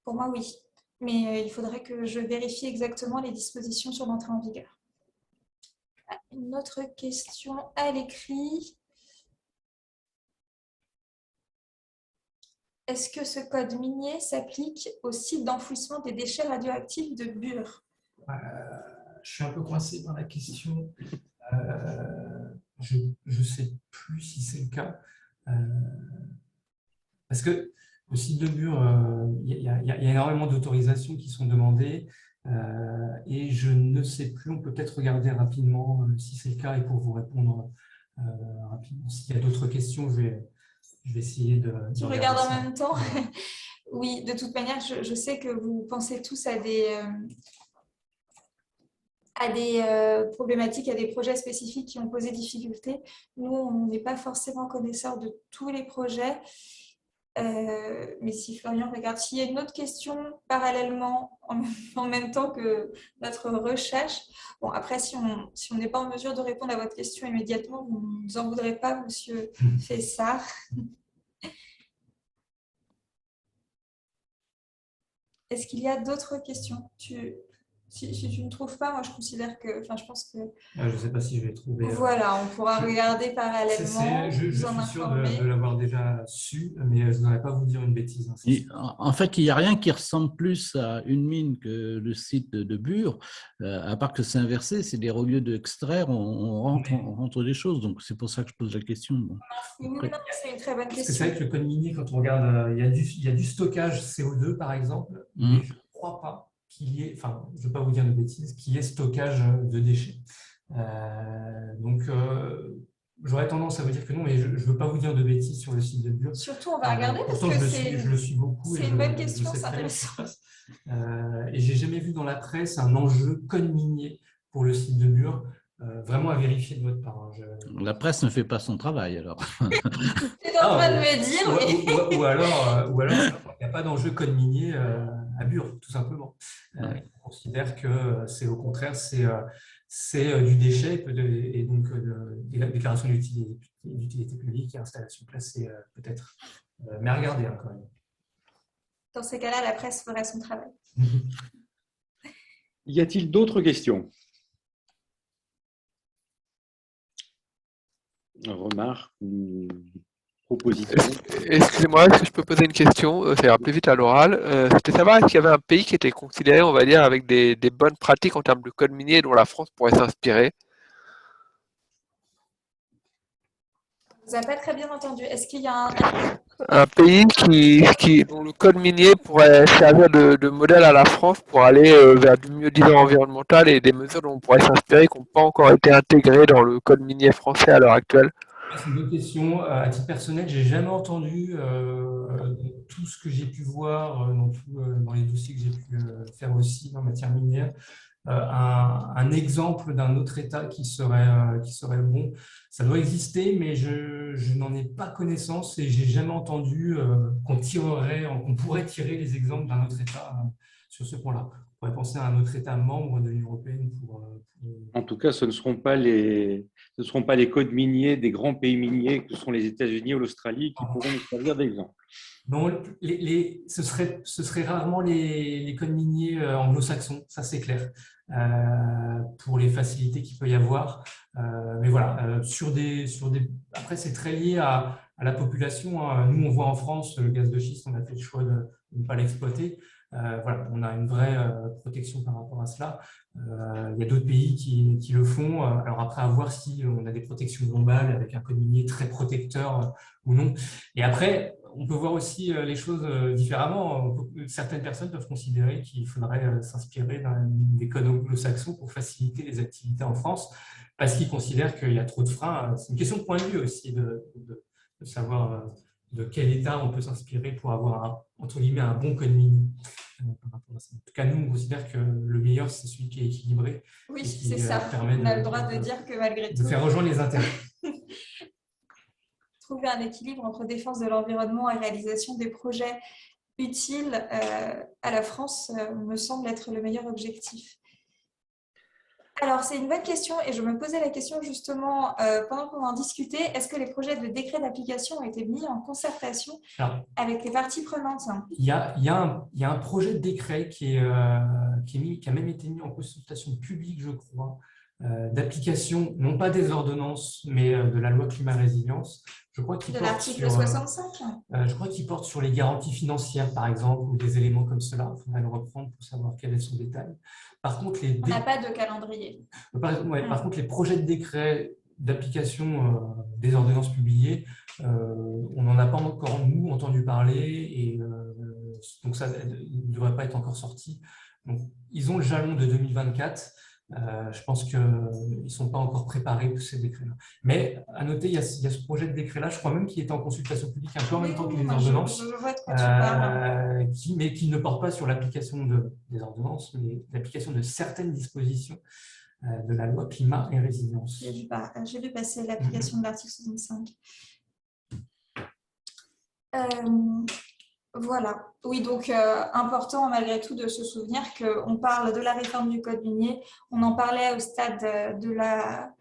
Pour moi, oui. Mais il faudrait que je vérifie exactement les dispositions sur l'entrée en vigueur. Une autre question à l'écrit. Est-ce que ce code minier s'applique au site d'enfouissement des déchets radioactifs de Bure? Je suis un peu coincé dans la question. Je ne sais plus si c'est le cas. Parce que au site de Bure, il y a énormément d'autorisations qui sont demandées et je ne sais plus, on peut peut-être regarder rapidement si c'est le cas, et pour vous répondre rapidement. S'il y a d'autres questions, je vais essayer de… Tu regardes en même temps? Oui, de toute manière, je sais que vous pensez tous à des problématiques, à des projets spécifiques qui ont posé difficulté. Nous, on n'est pas forcément connaisseurs de tous les projets. Mais si Florian regarde, s'il y a une autre question parallèlement, en même temps que notre recherche, bon, après, si on n'est pas en mesure de répondre à votre question immédiatement, vous ne nous en voudrez pas, monsieur Fessard. Est-ce qu'il y a d'autres questions? Si tu ne trouves pas, moi je considère que, enfin je pense que Je ne sais pas si je vais trouver. voilà, on pourra regarder parallèlement, Je vous en suis sûr de informer. l'avoir déjà su, mais je ne voudrais pas vous dire une bêtise. Hein, En fait, il n'y a rien qui ressemble plus à une mine que le site de Bure, à part que c'est inversé, c'est au lieu d'extraire, on rentre des choses. Donc, c'est pour ça que je pose la question. Bon. Non, c'est une très bonne Parce que question. c'est vrai que le code minier, quand on regarde, il y a du stockage CO2, par exemple, mais je ne crois pas qu'il y ait, enfin, je ne veux pas vous dire de bêtises, qu'il y ait stockage de déchets. Donc, j'aurais tendance à vous dire que non, mais je ne veux pas vous dire de bêtises sur le site de Bure. Surtout, on va regarder parce Pourtant, que je le suis beaucoup. C'est une bonne question, c'est intéressant. Et j'ai jamais vu dans la presse un enjeu code minier pour le site de Bure. Vraiment à vérifier de votre part. Hein. La presse ne fait pas son travail, alors. Tu es en train de me dire. Ou alors, il n'y a pas d'enjeu code minier à Bure, tout simplement. Ouais. On considère que c'est au contraire, c'est du déchet et donc la déclaration d'utilité publique et installation classée peut-être. Mais à regarder hein, quand même. Dans ces cas-là, la presse ferait son travail. Y a-t-il d'autres questions? Remarques ou propositions? Excusez-moi, est-ce que je peux poser une question? Ça ira plus vite à l'oral. C'était savoir est-ce qu'il y avait un pays qui était considéré, on va dire, avec des bonnes pratiques en termes de code minier dont la France pourrait s'inspirer? Je ne vous ai pas très bien entendu. Est-ce qu'il y a Un pays dont le code minier pourrait servir de modèle à la France pour aller vers du mieux-disant environnemental et des mesures dont on pourrait s'inspirer qui n'ont pas encore été intégrées dans le code minier français à l'heure actuelle? C'est une bonne question. À titre personnel, j'ai jamais entendu tout ce que j'ai pu voir dans les dossiers que j'ai pu faire aussi en matière minière. Un exemple d'un autre État qui serait bon. Ça doit exister, mais je n'en ai pas connaissance et j'ai jamais entendu qu'on pourrait tirer les exemples d'un autre État sur ce point-là. On pourrait penser à un autre État membre de l'Union européenne En tout cas, ce ne seront pas les codes miniers des grands pays miniers que sont les États-Unis ou l'Australie qui pourront nous servir d'exemple. Non, ce serait rarement les codes miniers anglo-saxons, ça c'est clair, pour les facilités qu'il peut y avoir. Mais voilà, après c'est très lié à la population. Hein. Nous, on voit en France le gaz de schiste, on a fait le choix de ne pas l'exploiter. Voilà, on a une vraie protection par rapport à cela. Il y a d'autres pays qui le font. Alors après, à voir si on a des protections globales avec un code minier très protecteur ou non. Et après, on peut voir aussi les choses différemment. Certaines personnes peuvent considérer qu'il faudrait s'inspirer des codes anglo-saxons pour faciliter les activités en France, parce qu'ils considèrent qu'il y a trop de freins. C'est une question de point de vue aussi, de savoir de quel État on peut s'inspirer pour avoir, entre guillemets, un bon code minier. Par rapport à ça. En tout cas, nous, on considère que le meilleur, c'est celui qui est équilibré. Oui, c'est ça. On a le droit de dire que malgré tout… De faire rejoindre les intérêts. Trouver un équilibre entre défense de l'environnement et réalisation des projets utiles à la France me semble être le meilleur objectif. Alors, c'est une bonne question et je me posais la question justement pendant qu'on en discutait. Est-ce que les projets de décret d'application ont été mis en concertation avec les parties prenantes? Il y a un projet de décret qui a même été mis en consultation publique, je crois, d'application, non pas des ordonnances, mais de la loi climat-résilience. Je crois qu'il de l'article 65. Je crois qu'il porte sur les garanties financières, par exemple, ou des éléments comme cela. Il faudrait le reprendre pour savoir quel est son détail. Par contre, on n'a pas de calendrier. Par contre, les projets de décret d'application des ordonnances publiées, on n'en a pas encore, nous, entendu parler, et donc ça ne devrait pas être encore sorti. Donc, ils ont le jalon de 2024. Je pense qu'ils ne sont pas encore préparés pour ces décrets-là. Mais à noter, il y a ce projet de décret-là, je crois même qu'il était en consultation publique un peu en même temps que les ordonnances, mais qui ne porte pas sur l'application des ordonnances, mais l'application de certaines dispositions de la loi climat et résilience. J'ai vu passer l'application de l'article 65. Voilà. Oui, donc important malgré tout de se souvenir qu'on parle de la réforme du code minier. On en parlait au stade de la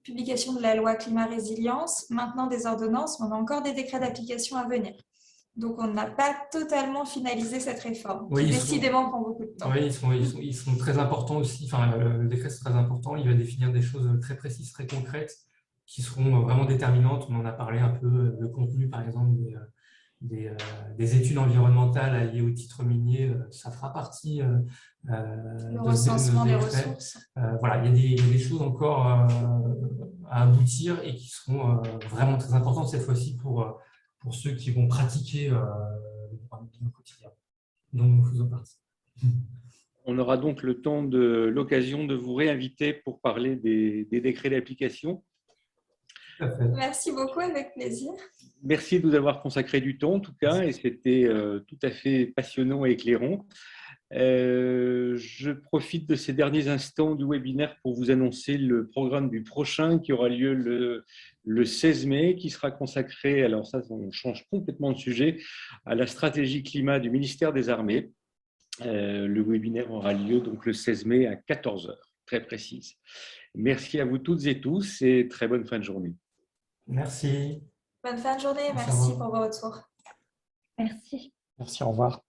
publication de la loi climat-résilience. Maintenant des ordonnances, on a encore des décrets d'application à venir. Donc, on n'a pas totalement finalisé cette réforme, Oui, qui ils décidément prend beaucoup de temps. Oui, ils sont très importants aussi. Enfin, le décret, c'est très important. Il va définir des choses très précises, très concrètes, qui seront vraiment déterminantes. On en a parlé un peu, de contenu, par exemple, des études environnementales liées au titre minier. Ça fera partie Le de ce recensement des décret. ressources. Voilà, il y a des choses encore à aboutir et qui seront vraiment très importantes cette fois-ci pour ceux qui vont pratiquer le droit au quotidien. Donc, nous faisons partie. On aura donc l'occasion de vous réinviter pour parler des décrets d'application. Merci beaucoup, avec plaisir. Merci de nous avoir consacré du temps, en tout cas, et c'était tout à fait passionnant et éclairant. Je profite de ces derniers instants du webinaire pour vous annoncer le programme du prochain qui aura lieu le 16 mai, qui sera consacré, alors ça, on change complètement de sujet, à la stratégie climat du ministère des Armées. Le webinaire aura lieu donc le 16 mai à 14 h, très précise. Merci à vous toutes et tous et très bonne fin de journée. Merci. Bonne fin de journée. Merci, Merci pour vos retours. Merci. Merci, au revoir.